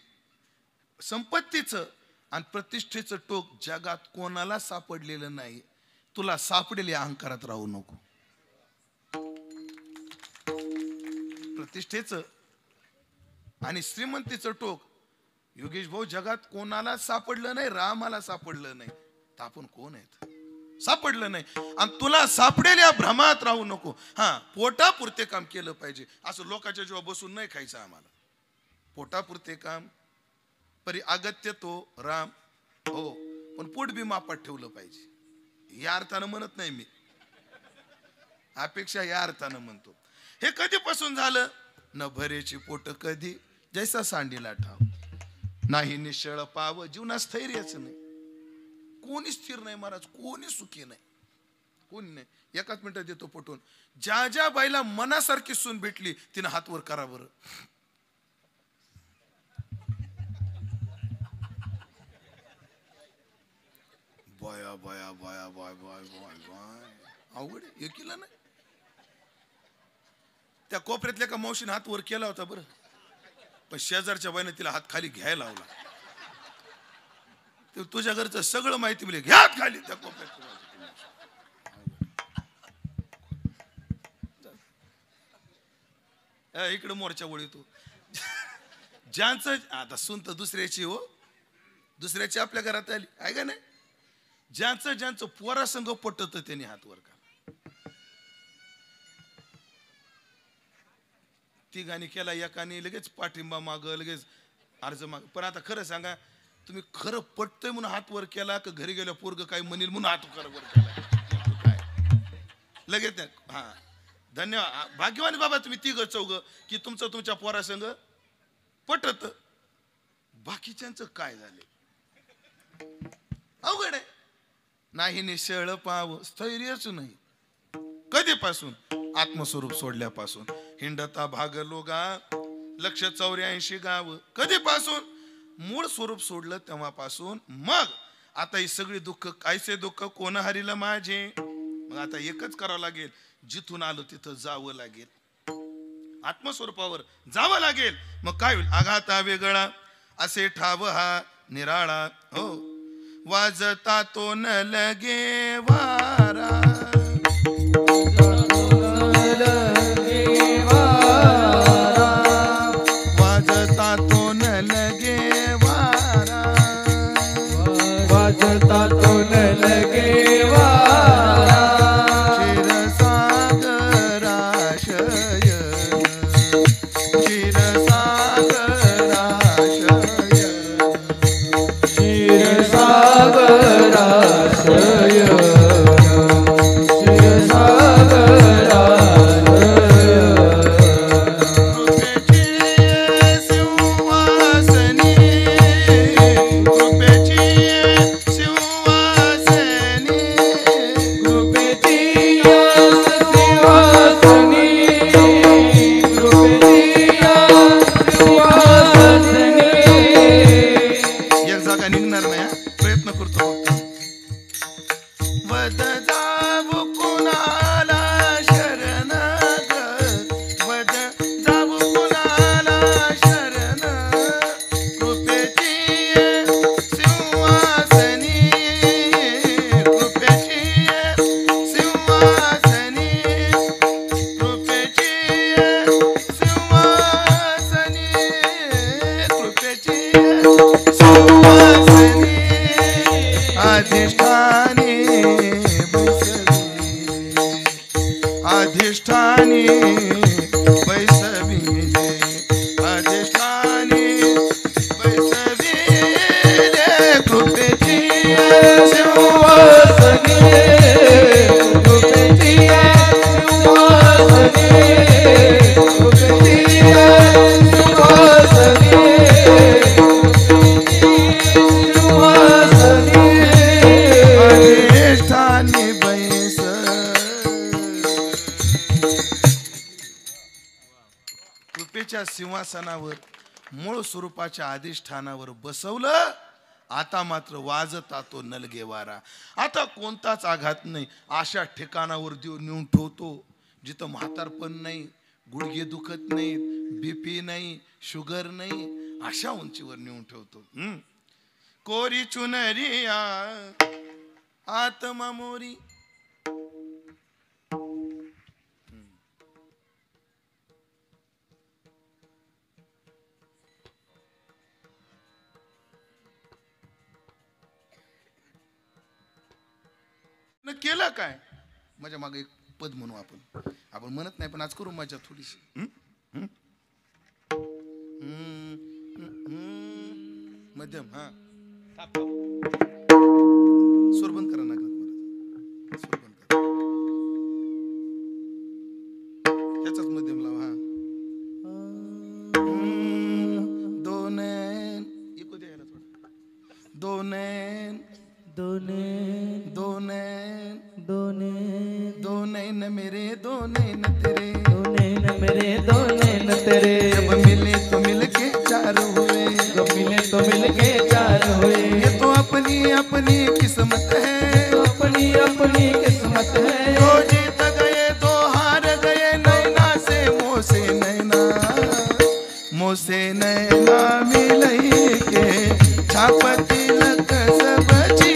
संपत्तीचं आणि प्रतिष्ठेचं टोक जगात कोणाला सापडलेलं नाही. तुला सापडेल या अहंकारात राहू नको. प्रतिष्ठेचं आणि श्रीमंतीचं टोक योगेश भाऊ जगात कोणाला सापडलं नाही, रामाला सापडलं नाही, तर आपण कोण आहेत? सापडलं नाही. आणि तुला सापडेल या भ्रमात राहू नको. हा, पोटापुरते काम केलं पाहिजे. असं लोकांच्या जेव्हा बसून नाही खायचं आम्हाला. पोटापुरते काम परी अगत्य तो राम हो, पण पोट बी मापात ठेवलं पाहिजे. या अर्थानं म्हणत नाही मी, अपेक्षा या अर्थानं म्हणतो. हे कधीपासून झालं? न भरेची पोट कधी जैसा सांडीला ठाव, नाही निश्चळ पाव जीवनात स्थैर्यच नाही. कोणी स्थिर नाही महाराज, कोणी सुखी नाही, कोणी नाही. एकाच मिनिटात देतो पटवून. ज्या ज्या बाईला मनासारखी सून भेटली तिने हात वर करा बरं. बाया बाया बाया बाय बाय बाय बाय, अवघड आहे. एकीला नाही. त्या कोपऱ्यातल्या का मावशीने हात वर केला होता बरं, पण शेजारच्या बाईने तिला हात खाली घ्यायला लावला. तुझ्या घरचं सगळं माहिती मिळेल, घ्या हात खाली त्या कोपऱ्यात. इकडे मोर्चा वळीतो. ज्यांचं आता सून तर दुसऱ्याची हो, दुसऱ्याची आपल्या घरात आली आहे का नाही. ज्यांचं ज्यांचं पोरासंग पटत त्यांनी हात वर करा. ती गाणी केला एकाने लगेच पाठिंबा माग, लगेच अर्ज माग. पण आता खरं सांगा, तुम्ही खरं पटतंय म्हणून हात वर केला का घरी गेल्या पोरग काय म्हणेल म्हणून हात वर केला? काय लगेच हा धन्यवाद, भाग्यवान बाबा तुम्ही तिघ चौघ की तुमचं तुमच्या पोरासंग पटत. बाकीच्यांचं काय झाले? अवघड आहे. नाही निश्चळ पाव स्थैर्यच नाही. कधीपासून? आत्मस्वरूप सोडल्यापासून. हिंडता भागलो गा 184 गाव. कधीपासून? मूळ स्वरूप सोडलं तेव्हापासून. मग आता ही सगळी दुःख, कायचे दुःख कोण हरिलं माझे. मग आता एकच करावं लागेल, जिथून आलो तिथं जावं लागेल, आत्मस्वरूपावर जावं लागेल. मग काय होईल? आघाता वेगळा असे ठाव हा निराळा हो, वाजता तो न लगे वारा. वाजता तो न लगे वारा, वाजता तो न लगे वारा. देवाच्या सिंहासनावर मूळ स्वरूपाच्या अधिष्ठानावर बसवलं. आता मात्र वाजता तो नलगे वारा. आता कोणताच आघात नाही. अशा ठिकाणावर देव नेऊन ठेवतो जिथं म्हातारपण नाही, गुडघे दुखत नाहीत, बीपी नाही, शुगर नाही. अशा उंचीवर नेऊन ठेवतो. कोरी चुनरिया आत्मा मोरी. केलं काय? माझ्या मागे एक पद म्हणू आपण म्हणत नाही पण आज करू माझ्या थोडीशी. मध्यम. हा स्वर बंद करा ना. स्वर बंद करा. त्याचाच मध्यम लावा. हा दोन इको द्यायला थोडं. दोन दोन दोन दोन दोन न मेरे दोन न तेरे, दोन न मेरे दोन न तेरे. जब मिले तो मिलके चार हुए, जब मिले तो मिलके चार हुए. ये तो अपनी अपनी किस्मत है, तो अपनी अपनी किस्मत है. दो जीत गए दो हार गए, नैना से मोसे नैना, मोसे नैना मिले के छापती लग सब जी.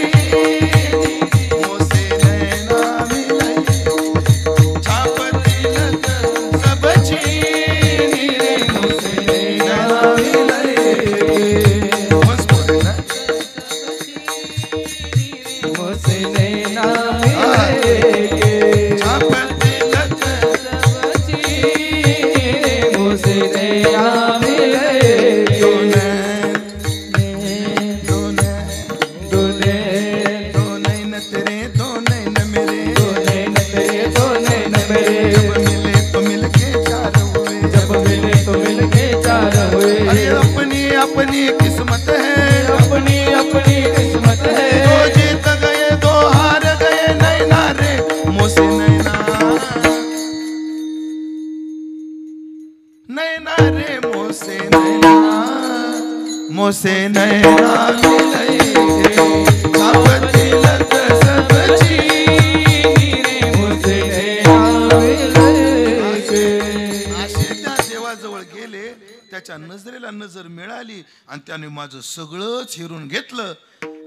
अपनी किस्मत है, अपनी अपनी किस्मत है. दो जीत गए दो हार गए, नैना रे मोसे नैना, नैना रे मोसे नैना, मोसे नैना मिले छापती लग सब चीनी रे मोसे नैना मिले. असे त्या देवाजवळ गेले, त्याच्या नजरेला नजर मिळाली आणि त्याने माझं सगळंच हिरून घेतलं.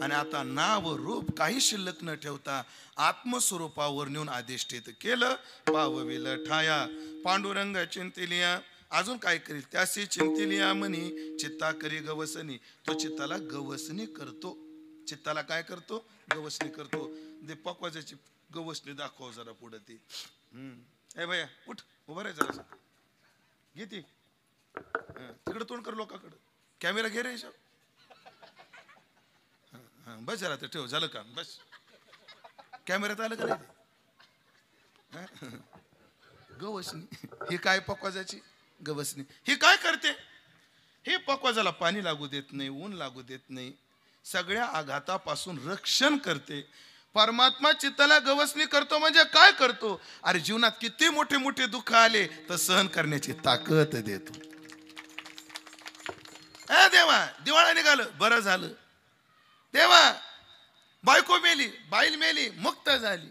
आणि आता नाव रूप काही शिल्लक न ठेवता आत्मस्वरूपावर नेऊन अधिष्ठित केलं. पावविल ठाया पांडुरंग चिंतिलिया. अजून काय करील त्याशी चिंतिलिया म्हणी, चित्ता करी गवसनी. तो चित्ताला गवसणी करतो. चित्ताला काय करतो? गवसणी करतो. दे पकवाजाची गवसणी दाखव जरा पुढे ती. ए भैया उठ, उभा राहा जरा. घे ती तिकडे तोंड कर लोकांकडे. कॅमेरा घे रे. बस जरा ते ठेव. झालं काम? बस. कॅमेऱ्यात आलं का नाही? गवसणी ही काय? पकवाजाची गवसणी. ही काय करते? ही पकवाजाला पाणी लागू देत नाही, ऊन लागू देत नाही, सगळ्या आघातापासून रक्षण करते. परमात्मा चित्ताला गवसणी करतो म्हणजे काय करतो? अरे जीवनात किती मोठे मोठे दुःख आले तर सहन करण्याची ताकद देतो. देवा दिवाळा निघालं, बरं झालं. देवा बायको मेली, बाईल मेली, मुक्त झाली.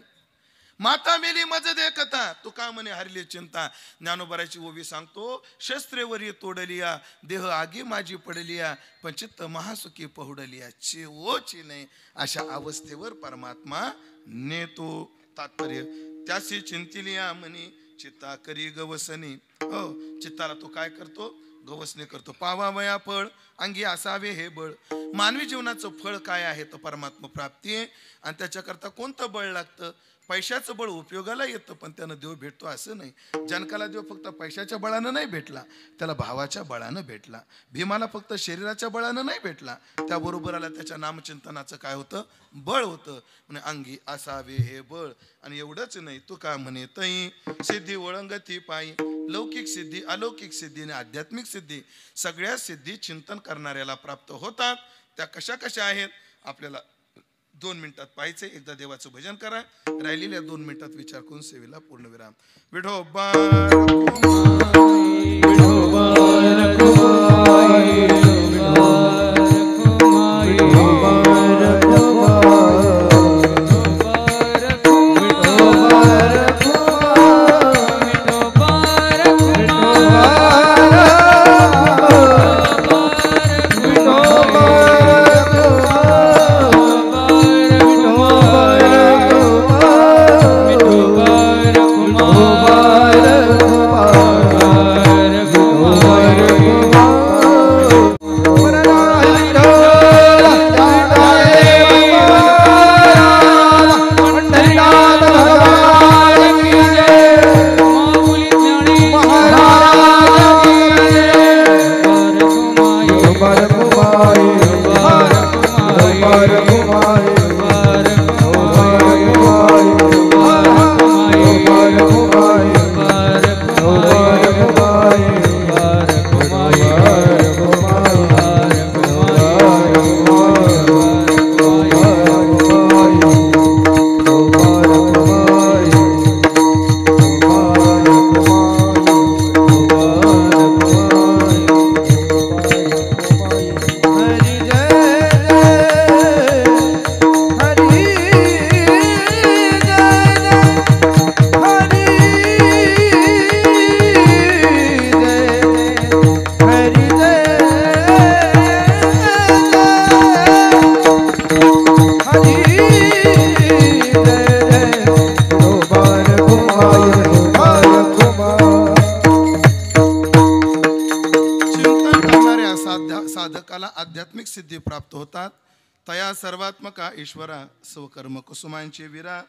माता मेली मज दे कथा, तू का म्हणे हरली चिंता. ज्ञानोबराची ओवी सांगतो, शस्त्रेवरी तोडलिया, देह आगी माझी पडलिया, पण चित्त महासुखी पहुडलिया. चिवोची नाही अशा अवस्थेवर परमात्मा नेतो. तात्पर्य त्याशी चिंतिलिया म्हणी, चित्ता करी गवसनी. हो, चित्ताला तो काय करतो? गवसणी करतो. पावावया फळ अंगी असावे हे बळ. मानवी जीवनाचं फळ काय आहे? तर परमात्मा प्राप्ती आहे. आणि त्याच्याकरता कोणतं बळ लागतं? पैशाचं बळ उपयोगाला येतं, पण त्यानं देव भेटतो असं नाही. जनकाला देव फक्त पैशाच्या बळानं नाही भेटला, त्याला भावाच्या बळानं भेटला. भीमाला फक्त शरीराच्या बळानं नाही भेटला, त्याबरोबरला त्याच्या नामचिंतनाचं काय होतं? बळ होतं. म्हणजे अंगी असावे हे बळ. आणि एवढंच नाही, तू का म्हणे तई सिद्धी ओळंगती पायी. लौकिक सिद्धी, अलौकिक सिद्धी आणि आध्यात्मिक सिद्धी सगळ्या सिद्धी चिंतन करणाऱ्याला प्राप्त होतात. त्या कशा कशा आहेत आपल्याला 2 मिनिटात पाहायचे. एकदा देवाचं भजन करा, राहिलेल्या 2 मिनिटात विचार करून सेवेला पूर्णविराम. विठोबा सिद्धी प्राप्त होतात. तया सर्वात्मका ईश्वरा स्वकर्म कुसुमांची विरा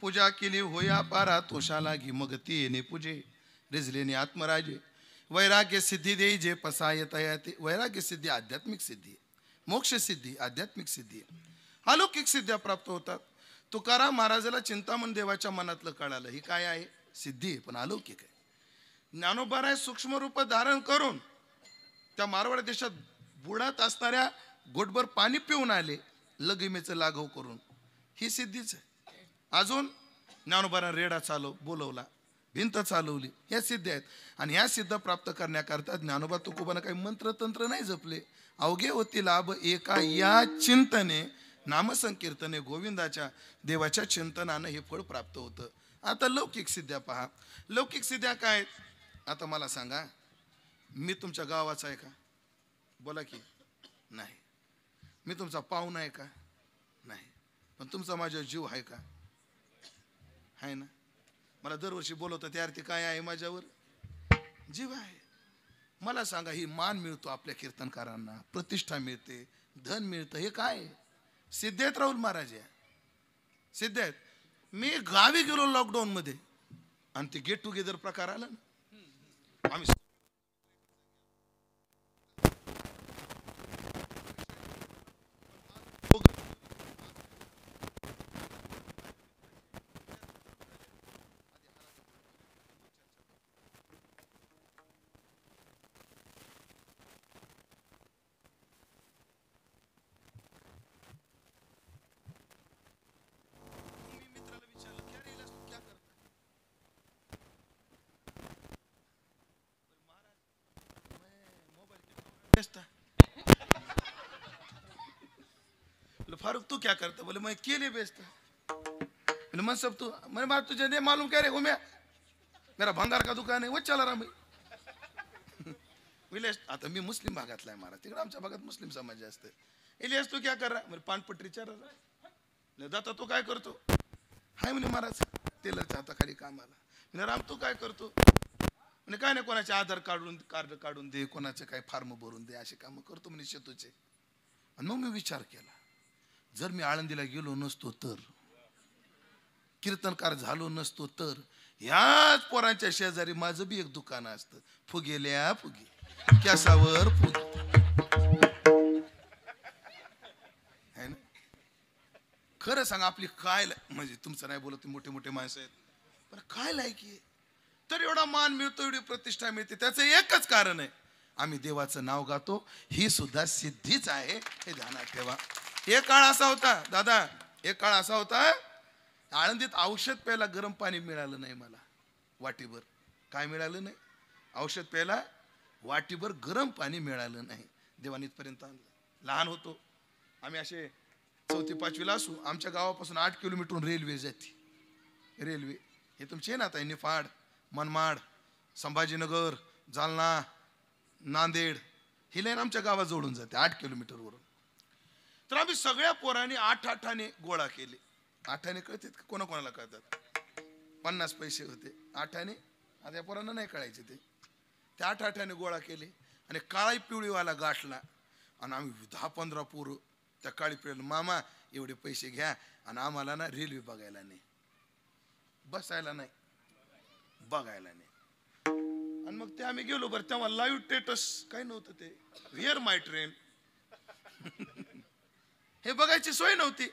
पूजा केली होया पारा तोषाला घी मग ती येणे पूजे रिजलेने आत्मराजे वैराग्य सिद्धी देई जे पसाय तया ते. वैराग्य सिद्धी आध्यात्मिक सिद्धी, मोक्ष सिद्धी आध्यात्मिक सिद्धी, अलौकिक सिद्ध्या प्राप्त होतात. तुकाराम महाराजाला चिंतामण देवाच्या मनातलं कळालं, ही काय आहे? सिद्धी आहे, पण अलौकिक आहे. ज्ञानोबाराय सूक्ष्म रूप धारण करून त्या मारवाड देशात बुडात असणाऱ्या गोटभर पाणी पिऊन आले लगीमेचं लाघव करून, ही सिद्धीच आहे. अजून ज्ञानोबारा रेडा बोलवला, भिंत चालवली, ह्या सिद्धी आहेत. आणि ह्या सिद्ध प्राप्त करण्याकरता ज्ञानोबा तुकोबानं काही मंत्रतंत्र नाही जपले. अवघे होती लाभ एका या चिंतने नामसंकीर्तने गोविंदाच्या देवाच्या चिंतनानं हे फळ प्राप्त होतं. आता लौकिक सिद्ध्या पहा. लौकिक सिद्ध्या काय? आता मला सांगा, मी तुमच्या गावाचा आहे का? बोला की नाही. मी तुमचा पाहुणा आहे का? नाही. पण तुमचा माझ्या जीव आहे का? आहे ना. मला दरवर्षी बोलवतं त्या अर्थी काय आहे? माझ्यावर जीव आहे. मला सांगा, ही मान मिळतो आपल्या कीर्तनकारांना, प्रतिष्ठा मिळते, धन मिळतं, हे काय? सिद्ध आहेत राहुल महाराज, या सिद्ध आहेत. मी गावी गेलो लॉकडाऊन मध्ये आणि ते गेट टुगेदर प्रकार आला ना, आम्ही फारूक तू क्या करता? बोले मैं केले बेचता. बोले मन सब तू, मैं बात तुझे नहीं मालूम क्या रे घूमे, मेरा भंगार का दुकान है वो चला रहा मैं. विलेश आता मी मुस्लिम भागातला आहे महाराज, तिकडे आमच्या भागात मुस्लिम समाज जास्त आहे. इलियास तू क्या कर रहा? म्हणजे पानपट्टी चार रहा. दाता तू काय करतो? हाय म्हणे महाराज टेलरच्या हाताखाली कामाला. म्हणे राम तू काय करतो? म्हणे काय नाही, कोणाचे आधार कार्ड काढून दे, कोणाचे काय फॉर्म भरून दे, असे कामं करतो म्हणे शेतूचे. आणि मग मी विचार केला, जर मी आळंदीला गेलो नसतो तर, कीर्तनकार झालो नसतो तर, ह्याच पोरांच्या शेजारी माझं बी एक दुकान असतं. फुगेल्या फुगे, कॅसावर फुगे, है ना. खरं सांगा, आपली काय म्हणजे तुमचं नाही बोलत, मोठे मोठे माणसं आहेत, पण काय लायकी आहे तर एवढा मान मिळतो, एवढी प्रतिष्ठा मिळते. त्याचं एकच कारण आहे, आम्ही देवाचं नाव गातो. ही सुद्धा सिद्धीच आहे, हे ध्यानात ठेवा. एक काळ असा होता दादा, एक काळ असा होता, आळंदीत औषध प्यायला गरम पाणी मिळालं नाही मला वाटीभर. काय मिळालं नाही? औषध प्यायला वाटीभर गरम पाणी मिळालं नाही. देवाने इथपर्यंत आणलं. लहान होतो आम्ही, असे 4वी 5वीला असू. आमच्या गावापासून 8 किलोमीटरहून रेल्वे जाते. रेल्वे हे तुमचे ना आता निफाड, मनमाड, संभाजीनगर, जालना, नांदेड, ही लाईन आमच्या गावात जोडून जाते 8 किलोमीटरवरून. तर आम्ही सगळ्या पोरांनी 8 गोळा केले. 8 कळतात का? कोणाकोणाला कळतात? 50 पैसे होते 8. आता या पोरांना नाही कळायचे ते. 8 गोळा केले आणि काळी पिवळीवाला गाठला. आणि आम्ही 10-15 पोरं त्या काळी पिवळीला, मामा एवढे पैसे घ्या आणि आम्हाला ना रेल्वे बघायला नाही, बसायला नाही, बघायला नाही. आणि मग ते आम्ही गेलो. बरं तेव्हा लाईव्ह स्टेटस काही नव्हतं, ते वेअर माय ट्रेन हे बघायची सोय नव्हती.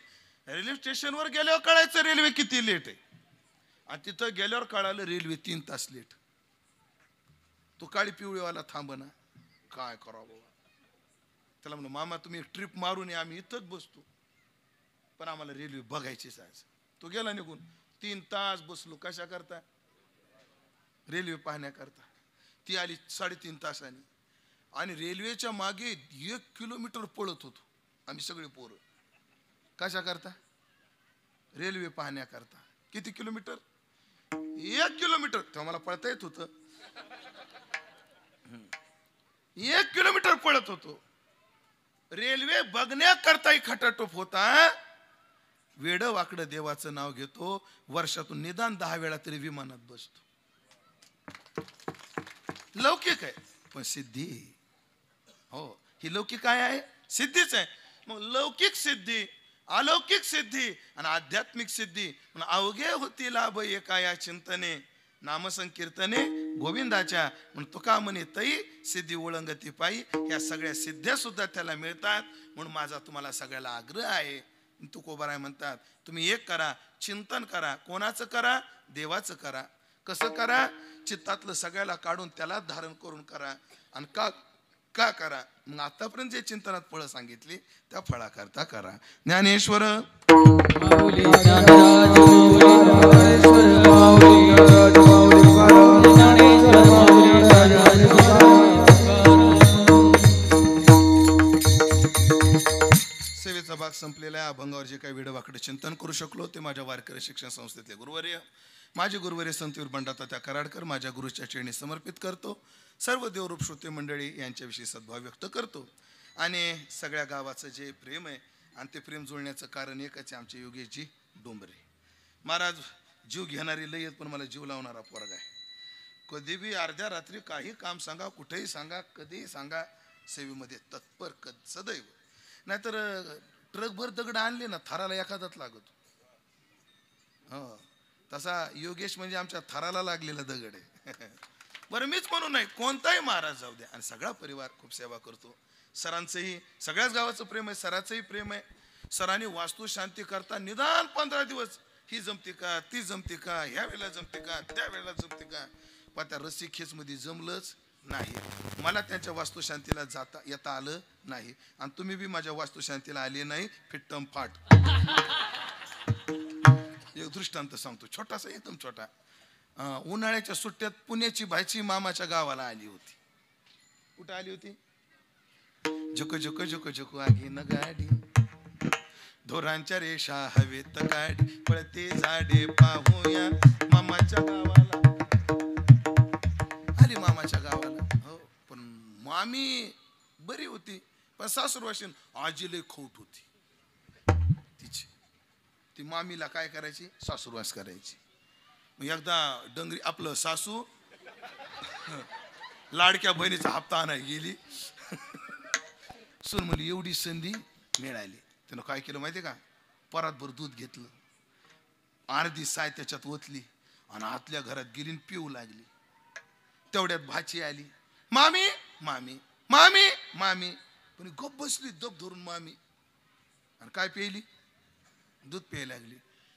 रेल्वे स्टेशनवर गेल्यावर कळायचं रेल्वे किती लेट आहे. आणि तिथं गेल्यावर कळालं रेल्वे 3 तास लेट. तो काळी पिवळीवाला थांबना, काय करावं बाबा. त्याला म्हणलं, मामा तुम्ही एक ट्रिप मारून या, आम्ही इथंच बसतो, पण आम्हाला रेल्वे बघायचीच आहे. तो गेला निघून. 3 तास बसलो. कशा करता? रेल्वे पाहण्याकरता. ती आली 3.5 तासांनी. आणि रेल्वेच्या मागे 1 किलोमीटर पळत होतो आम्ही सगळे पोरं. कशा करता? रेल्वे पाहण्याकरता. किती किलोमीटर? 1 किलोमीटर. तेव्हा मला पळता येत होतं. 1 किलोमीटर पळत होतो. रेल्वे बघण्याकरताही खटाटोप होता. वेड वाकडं देवाचं नाव घेतो. वर्षातून निदान 10 वेळा तरी विमानात बसतो. लौकिक आहे पण सिद्धी. हो, ही लौकिक काय आहे? सिद्धीच आहे. मग लौकिक सिद्धी, अलौकिक सिद्धी आणि आध्यात्मिक सिद्धी अवघे होती लाभ एका या चिंतने, नामसंकीर्तने गोविंदाच्या. म्हणून तुका म्हणे तई सिद्धी ओळंगती पायी. या सगळ्या सिद्ध्या सुद्धा त्याला मिळतात. म्हणून माझा तुम्हाला सगळ्याला आग्रह आहे. तुकोबाराय म्हणतात तुम्ही एक करा, चिंतन करा. कोणाचं करा? देवाचं करा. कसं करा? चित्तातलं सगळ्याला काढून त्याला धारण करून करा. आणि का करा? मग आतापर्यंत जे चिंतनात फळं सांगितली त्या फळाकरता करा. ज्ञानेश्वर माऊली ज्ञानराज माऊली ज्ञानेश्वर माऊली राजाज सेवेचा भाग संपलेला आहे. अभंगावर जे काही वेडवाकडे चिंतन करू शकलो ते माझ्या वारकरी शिक्षण संस्थेतले गुरुवर्य माझे गुरुवर्य संतवीर बंडाता त्या कराडकर माझ्या गुरुच्या चरणी समर्पित करतो. सर्व देवरूप श्रोते मंडळी यांच्याविषयी सद्भाव व्यक्त करतो. आणि सगळ्या गावाचं जे प्रेम आहे आणि ते प्रेम जुळण्याचं कारण एकच आहे, आमचे योगेशजी डोंबरे महाराज. जीव घेणारी लय पण मला जीव लावणारा पोरगा आहे. कधी बी अर्ध्या रात्री काही काम सांगा, कुठेही सांगा, कधीही सांगा, सेवेमध्ये तत्पर सदैव. नाहीतर ट्रकभर दगड आणले ना थराला एखादाच लागतो. हो, तसा योगेश म्हणजे आमच्या थराला लागलेला दगड आहे. बरं, मीच म्हणून नाही, कोणताही महाराज जाऊ द्या. आणि सगळा परिवार खूप सेवा करतो. सरांचंही सगळ्याच गावाचं प्रेम आहे, सरांचंही प्रेम आहे. सरांनी वास्तू शांती करता निदान 15 दिवस ही जमते का, ती जमते का, ह्या वेळेला जमते का, त्या वेळेला जमते का. पण त्या रस्सी खेचमध्ये जमलंच नाही. मला त्यांच्या वास्तुशांतीला जाता येता आलं नाही. आणि तुम्ही बी माझ्या वास्तुशांतीला आले नाही. फिट्टम फाट. एक दृष्टांत सांगतो, छोटासा, एकदम छोटा. उन्हाळ्याच्या सुट्ट्यात पुण्याची बायची मामाच्या गावाला आली होती. कुठं आली होती? झुक झुक झुक झुक आगी न गाडी, धोरांच्या रेषा हवेत काढी, पळते झाडे पाहूया मामाच्या गावाला. आली मामाच्या गावाला. हो, पण मामी बरी होती, पण सासूरवाशीन आजी लय खोट होती तिची. ती मामीला काय करायची? सासूरवास करायची. मग एकदा डंगरी आपलं सासू लाडक्या बहिणीचा हप्ता आणायला गेली. सून म्हणली एवढी संधी मिळाली. त्यानं काय केलं माहिती का? परातभर दूध घेतलं, अर्धी साय त्याच्यात ओतली आणि आतल्या घरात गेली पिऊ लागली. तेवढ्यात भाची आली, मामी मामी मामी मामी. पण गप बसली दब धरून मामी. आणि काय प्यायली? दूध प्यायला लागली.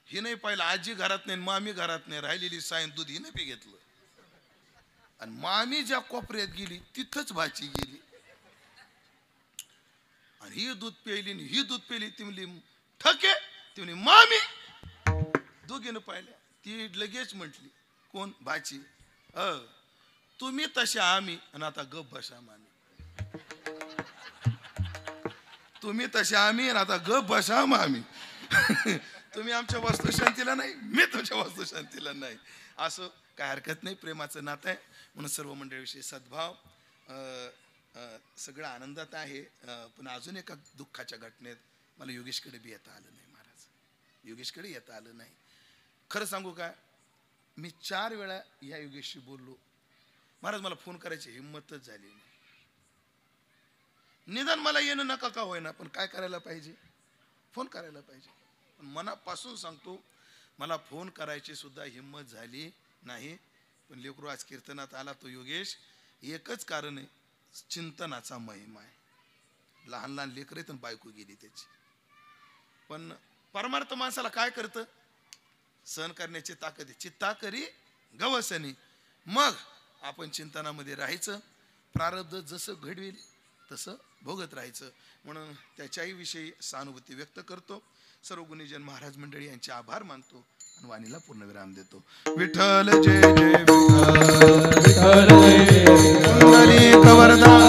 ही नाही पाहिलं, आजी घरात नाही, मामी घरात नाही, राहिलेली सायन दूध हिने पी घेतलं. आणि मामी ज्या कोपऱ्यात गेली तिथंच भाची गेली. आणि ही दूध प्यायली आणि ही दूध प्यायली. ती म्हणली ठके, ती म्हणली मामी. दोघीनं पाहिल्या. ती लगेच म्हटली, कोण? भाची. तुम्ही तशा आम्ही, आणि आता गप बसा मामी. तुम्ही तशा आम्ही आणि आता गप बसा मामी. तुम्ही आमच्या वास्तुशांतीला नाही, मी तुमच्या वास्तुशांतीला नाही. असं काय हरकत नाही, प्रेमाचं नातं आहे. म्हणून सर्व मंडळीविषयी सद्भाव. सगळं आनंदात आहे. पण अजून एका दुःखाच्या घटनेत मला योगेशकडे बी येता आलं नाही महाराज. योगेशकडे येता आलं नाही. खरं सांगू का, मी 4 वेळा या योगेशशी बोललो महाराज. मला फोन करायची हिंमतच झाली नाही. निदान मला येणं नका का होईना, पण काय करायला पाहिजे? फोन करायला पाहिजे. पण मनापासून सांगतो, मला फोन करायची सुद्धा हिंमत झाली नाही. पण लेकरू आज कीर्तनात आला तो योगेश, एकच कारण आहे, चिंतनाचा महिमा आहे. लहान लहान लेकरं तर बायको गेली त्याची. पण परमार्थ माणसाला काय करतं? सहन करण्याची ताकद आहे. चित्ता करी गवसनी. मग आपण चिंतनामध्ये राहायचं. प्रारब्ध जसं घडवेल तसं भोगत राहायचं. म्हणून त्याच्याही विषयी सहानुभूती व्यक्त करतो. सर्व गुणीजन महाराज मंडळी यांचे आभार मानतो आणि वाणीला पूर्णविराम देतो. विठ्ठल जय जय विठ्ठल, विठ्ठल जय जय, पुंडलिक वरदा